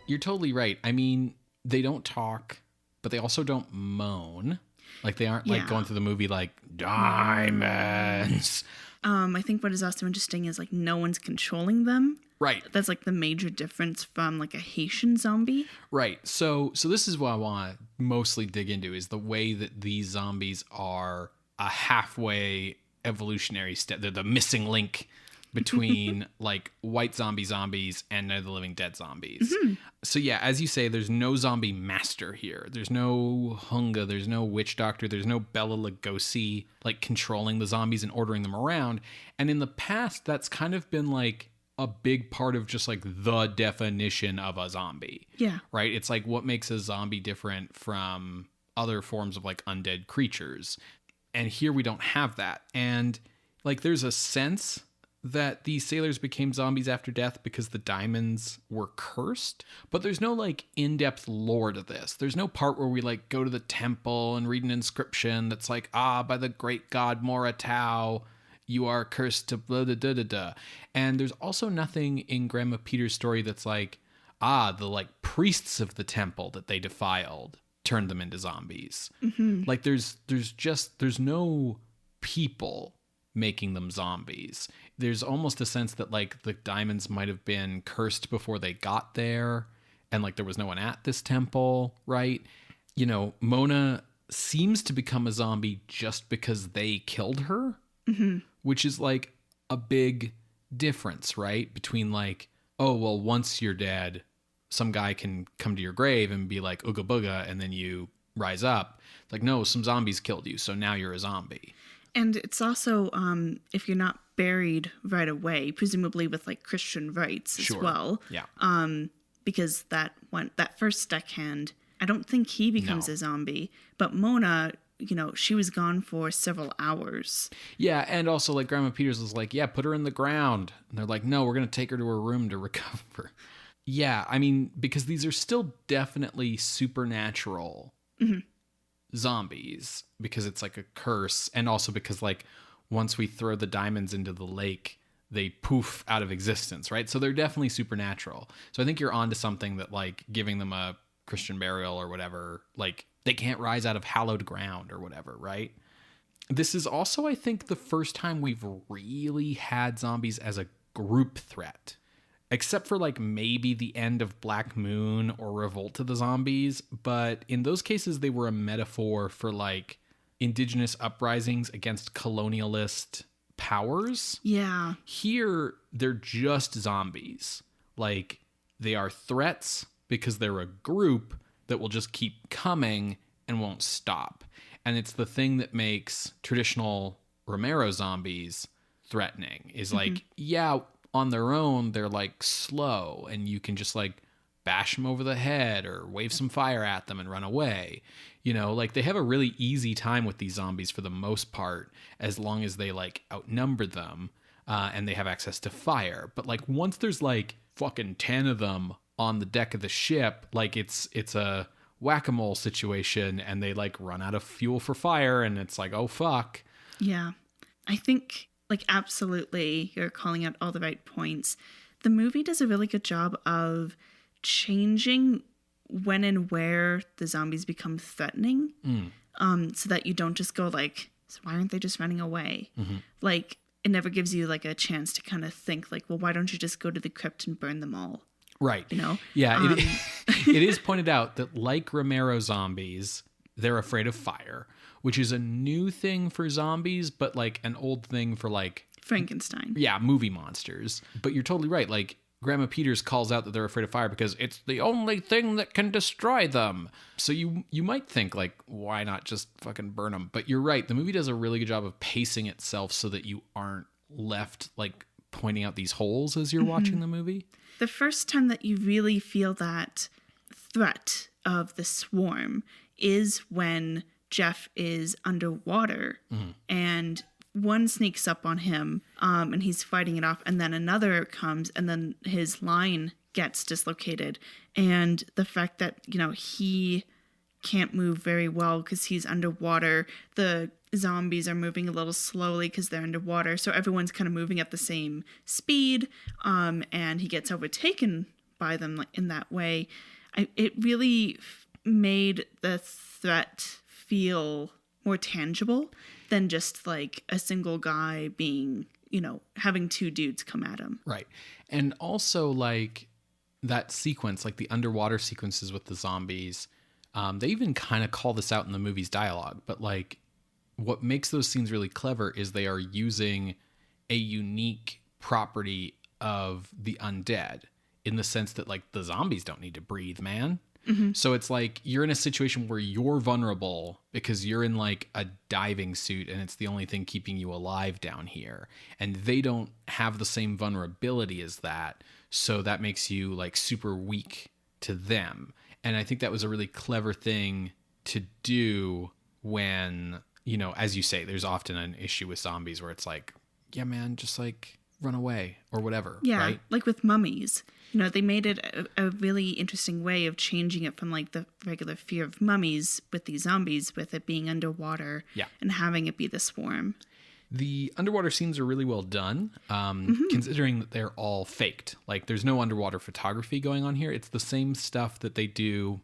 You're totally right. I mean, they don't talk, but they also don't moan. Like they aren't like going through the movie like diamonds. I think what is also interesting is like no one's controlling them. Right. That's like the major difference from like a Haitian zombie. Right. So this is what I want to mostly dig into is the way that these zombies are a halfway evolutionary step. They're the missing link between like white zombies and Night of the Living Dead zombies. So yeah, as you say, there's no zombie master here. There's no Hunga, there's no witch doctor, there's no Bela Lugosi like controlling the zombies and ordering them around. And in the past, that's kind of been like a big part of just like the definition of a zombie. Yeah. Right? It's like what makes a zombie different from other forms of like undead creatures. And here we don't have that. And like there's a sense that these sailors became zombies after death because the diamonds were cursed, but there's no like in-depth lore to this. There's no part where we like go to the temple and read an inscription that's like, by the great god Mora Tau, you are cursed to blah, blah, blah, blah, blah. And there's also nothing in Grandma Peter's story that's like, the like priests of the temple that they defiled turned them into zombies. Like there's no people making them zombies. There's almost a sense that like the diamonds might have been cursed before they got there and like there was no one at this temple, right? You know, Mona seems to become a zombie just because they killed her, which is like a big difference, right? Between like, oh, well, once you're dead, some guy can come to your grave and be like, ooga booga, and then you rise up. Like, no, some zombies killed you, so now you're a zombie. And it's also, if you're not buried right away, presumably with like Christian rites as well. Yeah. Because that first deckhand, I don't think he becomes a zombie. But Mona, you know, she was gone for several hours. Yeah, and also like Grandma Peters was like, yeah, put her in the ground. And they're like, no, we're going to take her to her room to recover. Yeah, I mean, because these are still definitely supernatural zombies because it's like a curse, and also because like once we throw the diamonds into the lake, they poof out of existence, right? So they're definitely supernatural. So I think you're onto something that like giving them a Christian burial or whatever, like they can't rise out of hallowed ground or whatever, right? This is also, I think, the first time we've really had zombies as a group threat. Except for like maybe the end of Black Moon or Revolt of the Zombies. But in those cases, they were a metaphor for like indigenous uprisings against colonialist powers. Yeah. Here, they're just zombies. Like they are threats because they're a group that will just keep coming and won't stop. And it's the thing that makes traditional Romero zombies threatening is like, yeah, on their own, they're like slow and you can just like bash them over the head or wave some fire at them and run away. You know, like they have a really easy time with these zombies for the most part, as long as they like outnumber them and they have access to fire. But like once there's like fucking 10 of them on the deck of the ship, like it's a whack-a-mole situation and they like run out of fuel for fire and it's like, oh fuck. Yeah. I think like absolutely you're calling out all the right points. The movie does a really good job of changing when and where the zombies become threatening, so that you don't just go like, so why aren't they just running away? Like it never gives you like a chance to kind of think like, well, why don't you just go to the crypt and burn them all? Right. You know? Yeah. It is pointed out that like Romero zombies, they're afraid of fire, which is a new thing for zombies, but like an old thing for like Frankenstein. Yeah, movie monsters. But you're totally right. Like, Grandma Peters calls out that they're afraid of fire because it's the only thing that can destroy them. So you might think, like, why not just fucking burn them? But you're right. The movie does a really good job of pacing itself so that you aren't left, like, pointing out these holes as you're watching the movie. The first time that you really feel that threat of the swarm is when Jeff is underwater and one sneaks up on him and he's fighting it off, and then another comes and then his line gets dislocated. And the fact that, you know, he can't move very well because he's underwater. The zombies are moving a little slowly because they're underwater. So everyone's kind of moving at the same speed, and he gets overtaken by them in that way. It really made the threat feel more tangible than just like a single guy being, you know, having two dudes come at him. Right. And also, like, that sequence, like the underwater sequences with the zombies, they even kind of call this out in the movie's dialogue. But, like, what makes those scenes really clever is they are using a unique property of the undead in the sense that, like, the zombies don't need to breathe, man. So it's like you're in a situation where you're vulnerable because you're in like a diving suit and it's the only thing keeping you alive down here. And they don't have the same vulnerability as that. So that makes you like super weak to them. And I think that was a really clever thing to do when, you know, as you say, there's often an issue with zombies where it's like, yeah, man, just like run away or whatever. Yeah, right? like with mummies. You know, they made it a really interesting way of changing it from like the regular fear of mummies with these zombies, with it being underwater and having it be the swarm. The underwater scenes are really well done, considering that they're all faked. Like, there's no underwater photography going on here. It's the same stuff that they do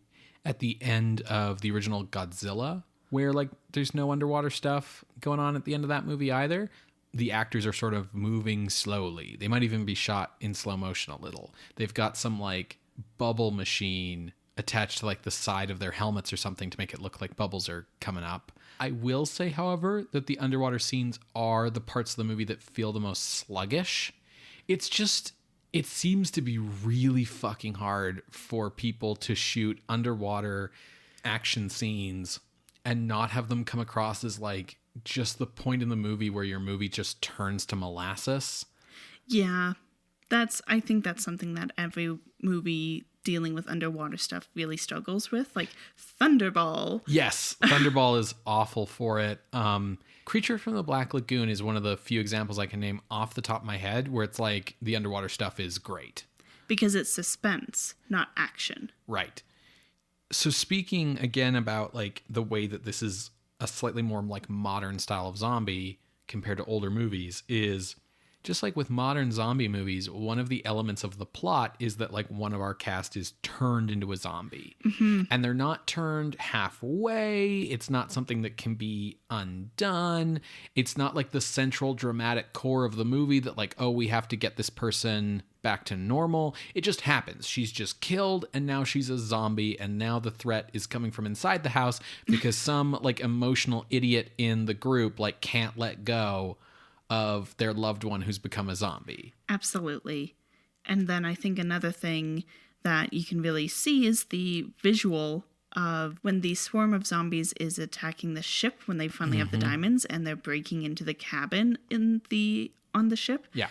at the end of the original Godzilla, where, like, there's no underwater stuff going on at the end of that movie either. The actors are sort of moving slowly. They might even be shot in slow motion a little. They've got some like bubble machine attached to like the side of their helmets or something to make it look like bubbles are coming up. I will say, however, that the underwater scenes are the parts of the movie that feel the most sluggish. It's just, it seems to be really fucking hard for people to shoot underwater action scenes and not have them come across as like just the point in the movie where your movie just turns to molasses. Yeah, I think that's something that every movie dealing with underwater stuff really struggles with, like Thunderball. Yes, Thunderball is awful for it. Creature from the Black Lagoon is one of the few examples I can name off the top of my head where it's like the underwater stuff is great. Because it's suspense, not action. Right. So speaking again about like the way that this is a slightly more like modern style of zombie compared to older movies is just like with modern zombie movies, one of the elements of the plot is that like one of our cast is turned into a zombie and they're not turned halfway. It's not something that can be undone. It's not like the central dramatic core of the movie that like, oh, we have to get this person back to normal. It just happens. She's just killed and now she's a zombie and now the threat is coming from inside the house because some like emotional idiot in the group like can't let go of their loved one who's become a zombie. Absolutely. And then I think another thing that you can really see is the visual of when the swarm of zombies is attacking the ship when they finally have the diamonds and they're breaking into the cabin on the ship. Yeah.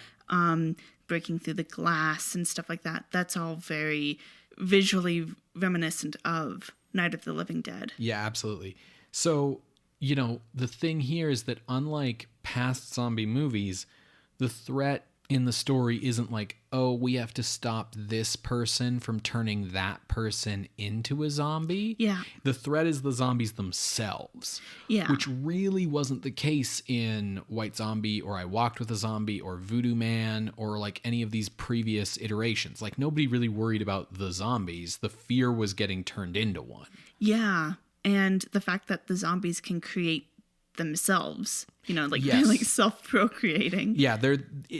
Breaking through the glass and stuff like that. That's all very visually reminiscent of Night of the Living Dead. Yeah, absolutely. So, you know, the thing here is that unlike past zombie movies, the threat in the story isn't like, oh, we have to stop this person from turning that person into a zombie. Yeah. The threat is the zombies themselves. Yeah. Which really wasn't the case in White Zombie or I Walked with a Zombie or Voodoo Man or like any of these previous iterations. Like nobody really worried about the zombies. The fear was getting turned into one. Yeah. And the fact that the zombies can create themselves, you know, like Yes. they're like self-procreating. Yeah,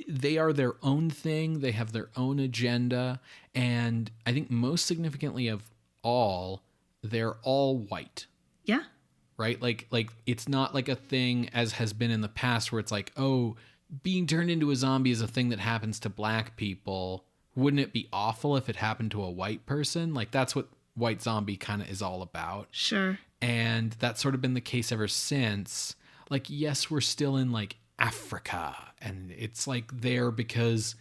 they are their own thing. They have their own agenda. And I think most significantly of all, they're all white. Yeah. Right? Like it's not like a thing as has been in the past where it's like, oh, being turned into a zombie is a thing that happens to black people. Wouldn't it be awful if it happened to a white person? Like, that's what White Zombie kind of is all about. Sure. And that's sort of been the case ever since. Like, yes, we're still in like Africa, and it's like there because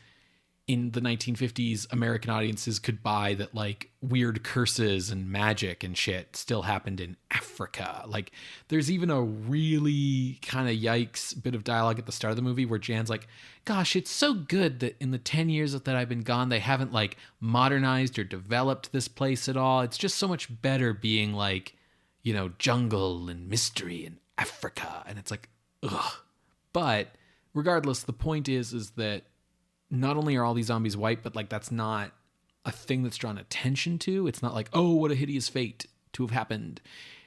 in the 1950s, American audiences could buy that like weird curses and magic and shit still happened in Africa. Like, there's even a really kind of yikes bit of dialogue at the start of the movie where Jan's like, gosh, it's so good that in the 10 years that I've been gone, they haven't like modernized or developed this place at all. It's just so much better being like, you know, jungle and mystery in Africa. And it's like, ugh. But regardless, the point is that not only are all these zombies white, but like that's not a thing that's drawn attention to. It's not like, oh, what a hideous fate to have happened.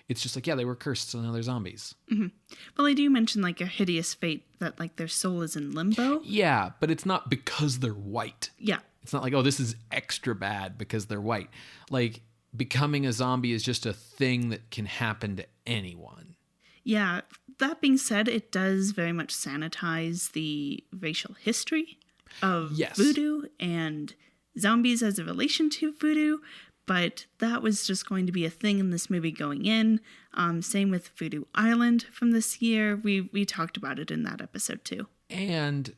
It's just like, yeah, they were cursed, so now they're zombies. Mm-hmm. Well, they do mention like a hideous fate that like their soul is in limbo. Yeah, but it's not because they're white. Yeah. It's not like, oh, this is extra bad because they're white. Like, becoming a zombie is just a thing that can happen to anyone. Yeah. That being said, it does very much sanitize the racial history of voodoo and zombies as a relation to voodoo, but that was just going to be a thing in this movie going in. Same with Voodoo Island from this year. We talked about it in that episode too. And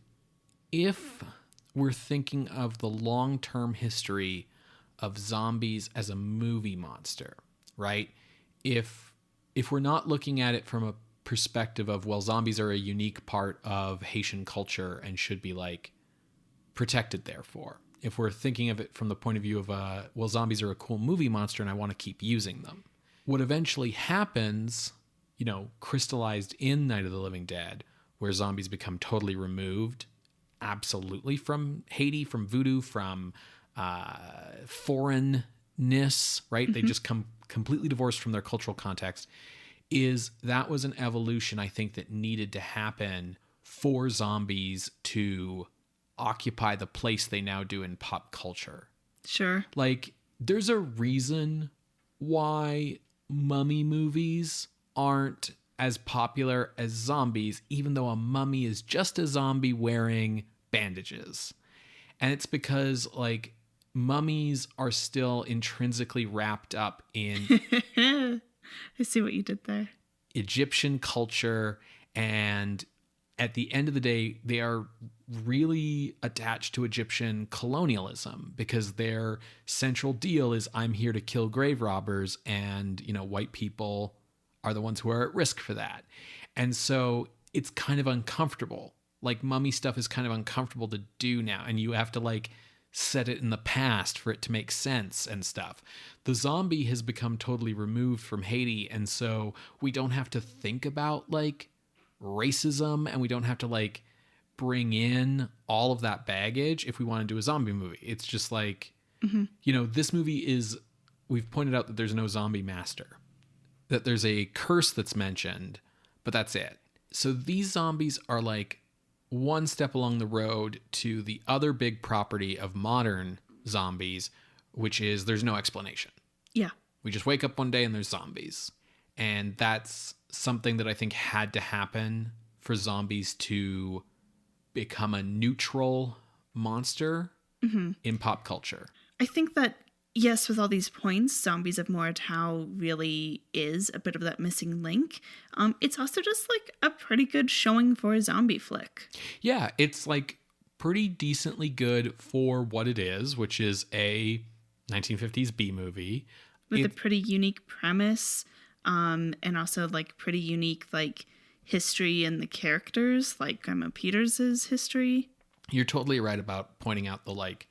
if we're thinking of the long-term history of zombies as a movie monster, right? If we're not looking at it from a perspective of, well, zombies are a unique part of Haitian culture and should be like protected therefore. If we're thinking of it from the point of view of, well, zombies are a cool movie monster and I want to keep using them. What eventually happens, you know, crystallized in Night of the Living Dead, where zombies become totally removed, absolutely, from Haiti, from voodoo, from foreignness, right? Mm-hmm. They just come completely divorced from their cultural context. That was an evolution, I think, that needed to happen for zombies to occupy the place they now do in pop culture. Sure. Like, there's a reason why mummy movies aren't as popular as zombies, even though a mummy is just a zombie wearing bandages. And it's because, like, mummies are still intrinsically wrapped up in I see what you did there. Egyptian culture, and at the end of the day, they are really attached to Egyptian colonialism because their central deal is, I'm here to kill grave robbers, and, you know, white people are the ones who are at risk for that. And so it's kind of uncomfortable. Like, mummy stuff is kind of uncomfortable to do now, and you have to like set it in the past for it to make sense and stuff. The zombie has become totally removed from Haiti, and so we don't have to think about like racism, and we don't have to like bring in all of that baggage if we want to do a zombie movie. It's just like, mm-hmm. You know, this movie is, we've pointed out that there's no zombie master, that there's a curse that's mentioned, but that's it. So these zombies are like one step along the road to the other big property of modern zombies, which is there's no explanation. Yeah. We just wake up one day and there's zombies. And that's something that I think had to happen for zombies to become a neutral monster mm-hmm. in pop culture. I think that, yes, with all these points, Zombies of Mora Tau really is a bit of that missing link. It's also just like a pretty good showing for a zombie flick. Yeah, it's like pretty decently good for what it is, which is a 1950s B movie. With a pretty unique premise, and also like pretty unique like history and the characters, like Grandma Peters' history. You're totally right about pointing out the like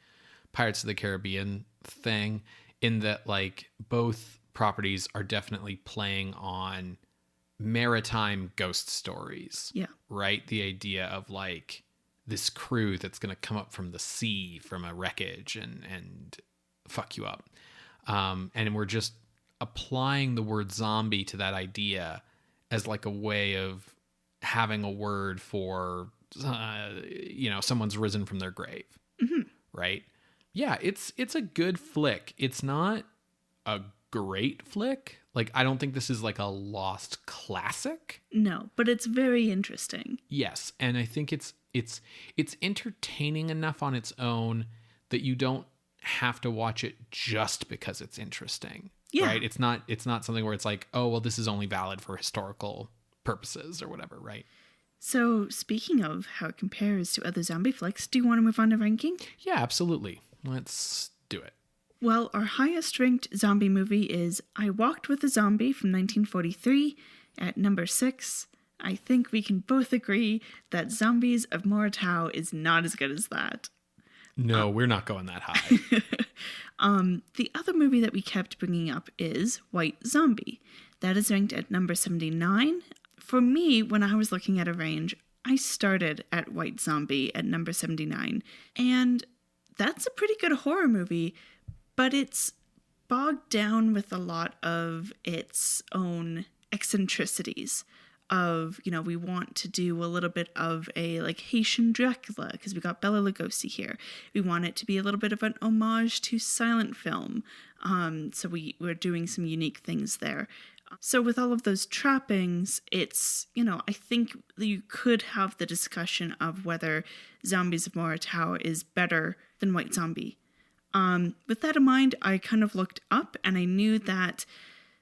Pirates of the Caribbean thing, in that like both properties are definitely playing on maritime ghost stories. Yeah. Right? The idea of like this crew that's going to come up from the sea from a wreckage and fuck you up. And we're just applying the word zombie to that idea as like a way of having a word for, you know, someone's risen from their grave. Mm-hmm. Right? Yeah, it's a good flick. It's not a great flick. Like, I don't think this is like a lost classic. No, but it's very interesting. Yes, and I think it's it's entertaining enough on its own that you don't have to watch it just because it's interesting. Yeah. Right? It's not something where it's like, oh, well, this is only valid for historical purposes or whatever, right? So, speaking of how it compares to other zombie flicks, do you want to move on to ranking? Yeah, absolutely. Let's do it. Well, our highest ranked zombie movie is I Walked with a Zombie from 1943 at number 6. I think we can both agree that Zombies of Mora Tau is not as good as that. No, we're not going that high. The other movie that we kept bringing up is White Zombie. That is ranked at number 79. For me, when I was looking at a range, I started at White Zombie at number 79. And that's a pretty good horror movie, but it's bogged down with a lot of its own eccentricities of, you know, we want to do a little bit of a like Haitian Dracula because we got Bela Lugosi here. We want it to be a little bit of an homage to silent film. So we're doing some unique things there. So with all of those trappings, it's, you know, I think you could have the discussion of whether Zombies of Mora Tau is better than White Zombie. With that in mind, I kind of looked up and I knew that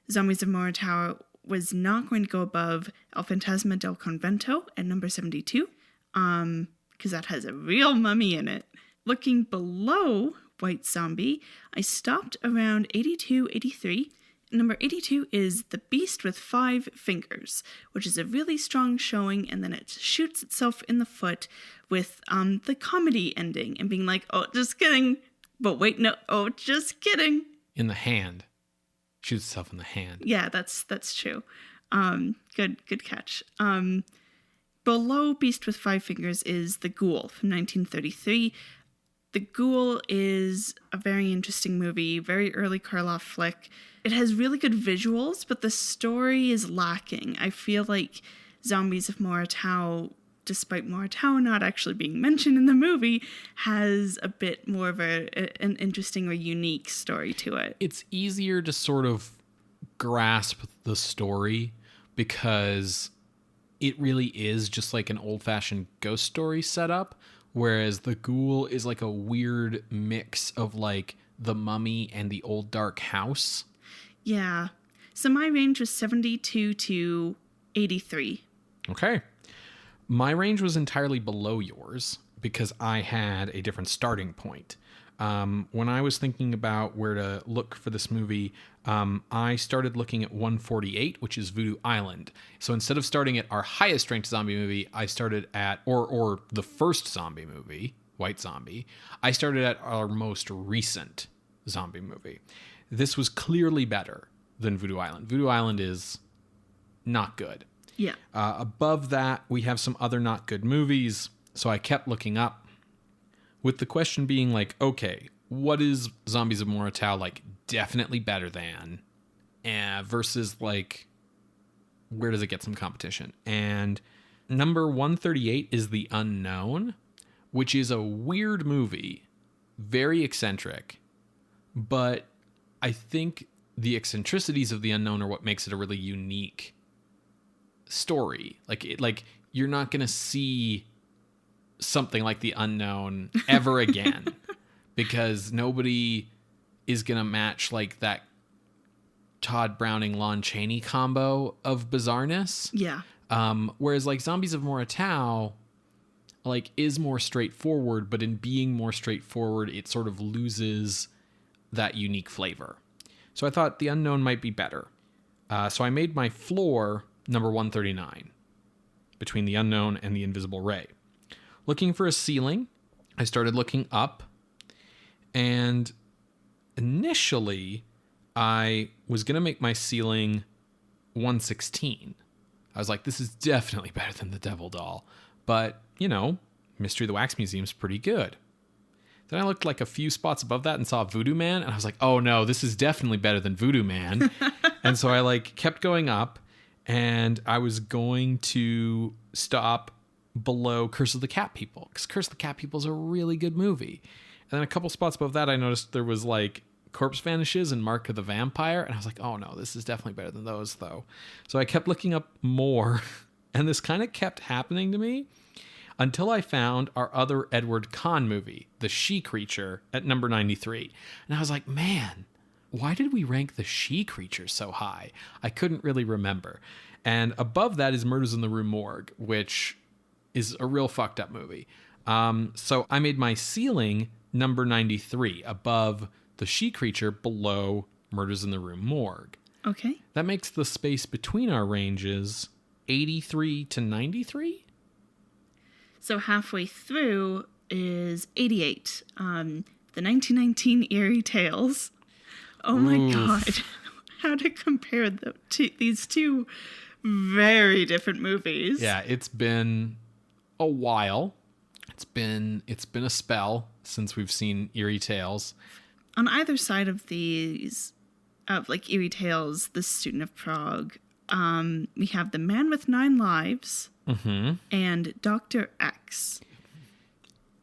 Zombies of Mora Tau was not going to go above El Fantasma del Convento at number 72, because that has a real mummy in it. Looking below White Zombie, I stopped around 82, 83. Number 82 is The Beast with Five Fingers, which is a really strong showing, and then it shoots itself in the foot with the comedy ending and being like, oh, just kidding. But wait, no, oh, just kidding. In the hand. Shoots itself in the hand. Yeah, that's true. Good catch. Below Beast with Five Fingers is The Ghoul from 1933. The Ghoul is a very interesting movie, very early Karloff flick. It has really good visuals, but the story is lacking. I feel like Zombies of Mora Tau, despite Mora Tau not actually being mentioned in the movie, has a bit more of an interesting or unique story to it. It's easier to sort of grasp the story because it really is just like an old-fashioned ghost story setup, whereas The Ghoul is like a weird mix of like The Mummy and The Old Dark House. Yeah. So my range was 72 to 83. Okay. My range was entirely below yours because I had a different starting point. When I was thinking about where to look for this movie, I started looking at 148, which is Voodoo Island. So instead of starting at our highest ranked zombie movie, I started at, or the first zombie movie, White Zombie, I started at our most recent zombie movie. This was clearly better than Voodoo Island. Voodoo Island is not good. Yeah. Above that, we have some other not good movies. So I kept looking up with the question being like, okay, what is Zombies of Mora Tau like definitely better than versus like, where does it get some competition? And number 138 is The Unknown, which is a weird movie, very eccentric, but I think the eccentricities of The Unknown are what makes it a really unique story. Like you're not going to see something like The Unknown ever again because nobody is going to match like that Todd Browning Lon Chaney combo of bizarreness. Yeah. Whereas like Zombies of Mora Tau like is more straightforward, but in being more straightforward, it sort of loses that unique flavor. So I thought The Unknown might be better. So I made my floor number 139 between The Unknown and The Invisible Ray. Looking for a ceiling, I started looking up, and initially I was going to make my ceiling 116. I was like, this is definitely better than The Devil Doll, but, you know, Mystery of the Wax Museum's pretty good. Then I looked like a few spots above that and saw Voodoo Man, and I was like, oh no, this is definitely better than Voodoo Man. And so I like kept going up, and I was going to stop below Curse of the Cat People, because Curse of the Cat People is a really good movie. And then a couple spots above that, I noticed there was like Corpse Vanishes and Mark of the Vampire, and I was like, oh no, this is definitely better than those though. So I kept looking up more, and this kind of kept happening to me. until I found our other Edward Cahn movie, The She Creature, at number 93. And I was like, man, why did we rank The She Creature so high? I couldn't really remember. And above that is Murders in the Rue Morgue, which is a real fucked up movie. So I made my ceiling number 93, above The She Creature, below Murders in the Rue Morgue. Okay. That makes the space between our ranges 83 to 93? So halfway through is 88. The 1919 Eerie Tales. Oh my God. How to compare these two very different movies. Yeah, it's been a while. It's been a spell since we've seen Eerie Tales. On either side of these, of like Eerie Tales, The Student of Prague, we have The Man with Nine Lives and Dr. X.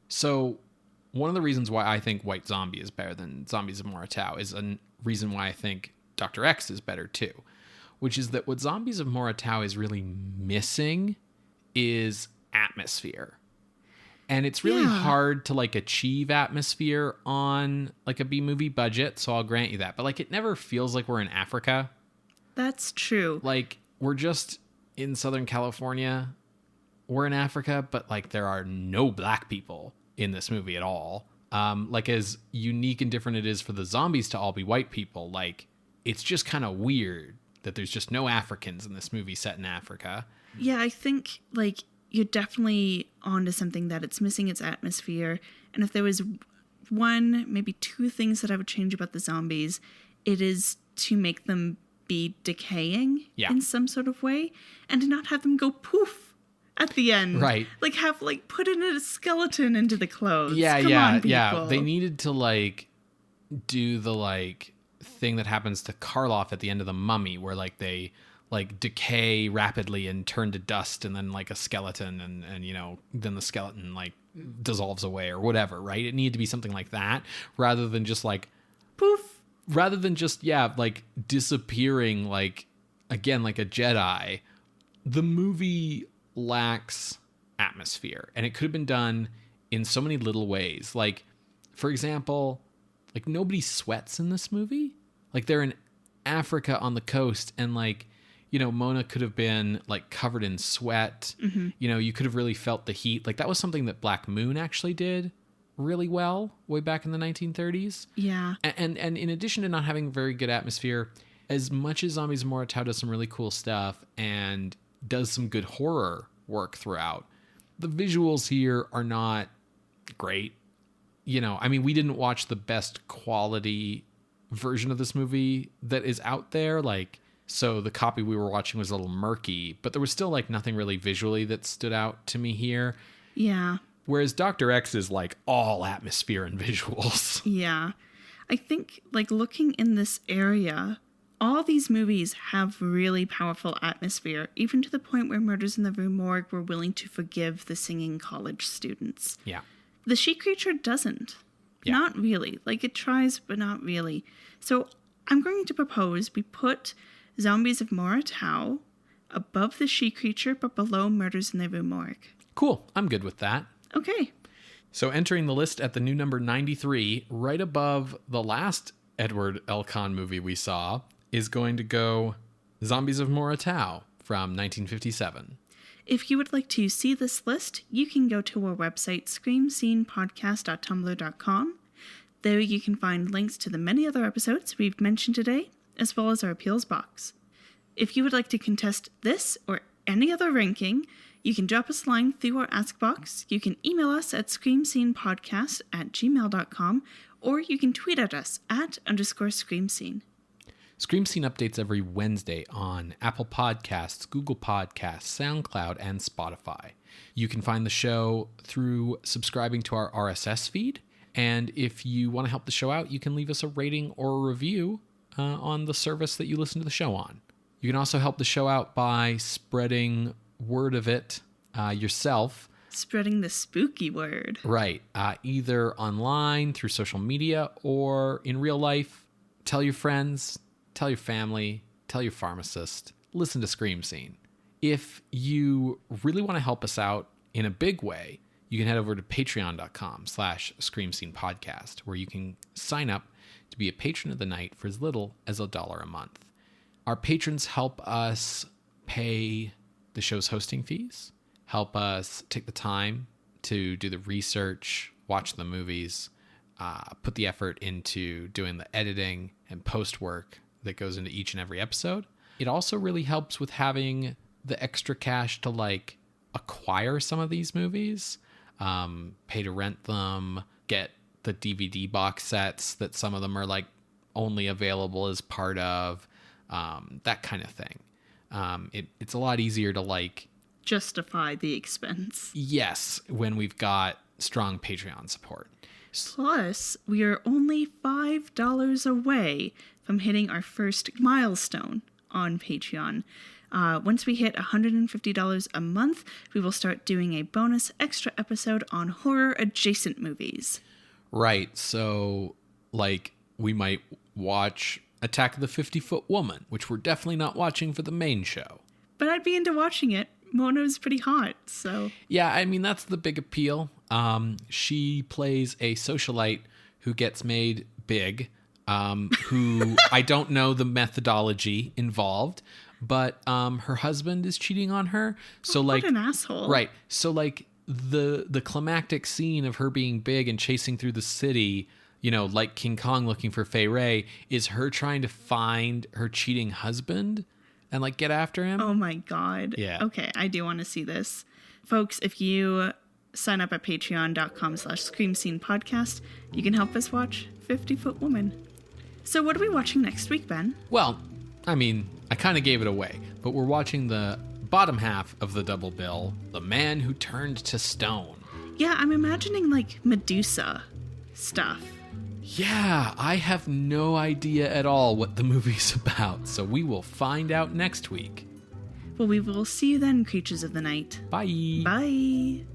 So one of the reasons why I think White Zombie is better than Zombies of Mora Tau is a reason why I think Dr. X is better too, which is that what Zombies of Mora Tau is really missing is atmosphere. And it's really hard to like achieve atmosphere on like a B-movie budget, so I'll grant you that. But like it never feels like we're in Africa. That's true. Like we're just in Southern California. We're in Africa, but like there are no black people in this movie at all. Like as unique and different it is for the zombies to all be white people, like it's just kind of weird that there's just no Africans in this movie set in Africa. Yeah, I think like you're definitely onto something, that it's missing its atmosphere. And if there was one, maybe two things that I would change about the zombies, it is to make them be decaying in some sort of way and to not have them go poof at the end. Right. Like have like put in a skeleton into the clothes. Yeah, Come on, people. They needed to like do the like thing that happens to Karloff at the end of The Mummy, where like they like decay rapidly and turn to dust and then like a skeleton and you know, then the skeleton like dissolves away or whatever, right? It needed to be something like that rather than just like poof. Rather than just, like disappearing like, again, like a Jedi. The movie lacks atmosphere, and it could have been done in so many little ways. Like, for example, like nobody sweats in this movie. Like they're in Africa on the coast, and like, you know, Mona could have been like covered in sweat. You know, you could have really felt the heat. Like that was something that Black Moon actually did really well way back in the 1930s. Yeah. And in addition to not having very good atmosphere, as much as Zombies of Mora Tau does some really cool stuff and does some good horror work throughout, the visuals here are not great. You know, I mean, we didn't watch the best quality version of this movie that is out there. Like, so the copy we were watching was a little murky, but there was still like nothing really visually that stood out to me here. Yeah. Whereas Dr. X is like all atmosphere and visuals. Yeah. I think like looking in this area, all these movies have really powerful atmosphere, even to the point where Murders in the Rue Morgue were willing to forgive the singing college students. Yeah. The She Creature doesn't. Yeah. Not really. Like it tries, but not really. So I'm going to propose we put Zombies of Mora Tau above The She Creature, but below Murders in the Rue Morgue. Cool. I'm good with that. Okay. So entering the list at the new number 93, right above the last Edward L. Cahn movie we saw, is going to go Zombies of Mora Tau from 1957. If you would like to see this list, you can go to our website, screamscenepodcast.tumblr.com. There you can find links to the many other episodes we've mentioned today, as well as our appeals box. If you would like to contest this or any other ranking, you can drop us a line through our Ask box, you can email us at screamscenepodcast@gmail.com, or you can tweet at us @_screamscene. Scream Scene updates every Wednesday on Apple Podcasts, Google Podcasts, SoundCloud, and Spotify. You can find the show through subscribing to our RSS feed, and if you want to help the show out, you can leave us a rating or a review on the service that you listen to the show on. You can also help the show out by spreading word of it yourself. Spreading the spooky word. Right. Either online, through social media, or in real life. Tell your friends, tell your family, tell your pharmacist. Listen to Scream Scene. If you really want to help us out in a big way, you can head over to patreon.com/screamscenepodcast, where you can sign up to be a patron of the night for as little as $1 a month. Our patrons help us pay the show's hosting fees, help us take the time to do the research, watch the movies, put the effort into doing the editing and post work that goes into each and every episode. It also really helps with having the extra cash to like acquire some of these movies, pay to rent them, get the DVD box sets that some of them are like only available as part of, that kind of thing. It's a lot easier to like justify the expense. Yes, when we've got strong Patreon support. Plus, we are only $5 away from hitting our first milestone on Patreon. Once we hit $150 a month, we will start doing a bonus extra episode on horror adjacent movies. Right. So, like, we might watch Attack of the 50-Foot Woman, which we're definitely not watching for the main show. But I'd be into watching it. Mona's pretty hot, so... Yeah, I mean, that's the big appeal. She plays a socialite who gets made big, who I don't know the methodology involved, but her husband is cheating on her. So what like an asshole. Right. So like the climactic scene of her being big and chasing through the city, you know, like King Kong looking for Fay Wray, is her trying to find her cheating husband and like get after him. Oh my God. Yeah. Okay, I do want to see this. Folks, if you sign up at patreon.com/screamscenepodcast, you can help us watch 50-Foot Woman. So what are we watching next week, Ben? Well, I mean, I kind of gave it away, but we're watching the bottom half of the double bill, The Man Who Turned to Stone. Yeah, I'm imagining like Medusa stuff. Yeah, I have no idea at all what the movie's about, so we will find out next week. Well, we will see you then, creatures of the night. Bye. Bye.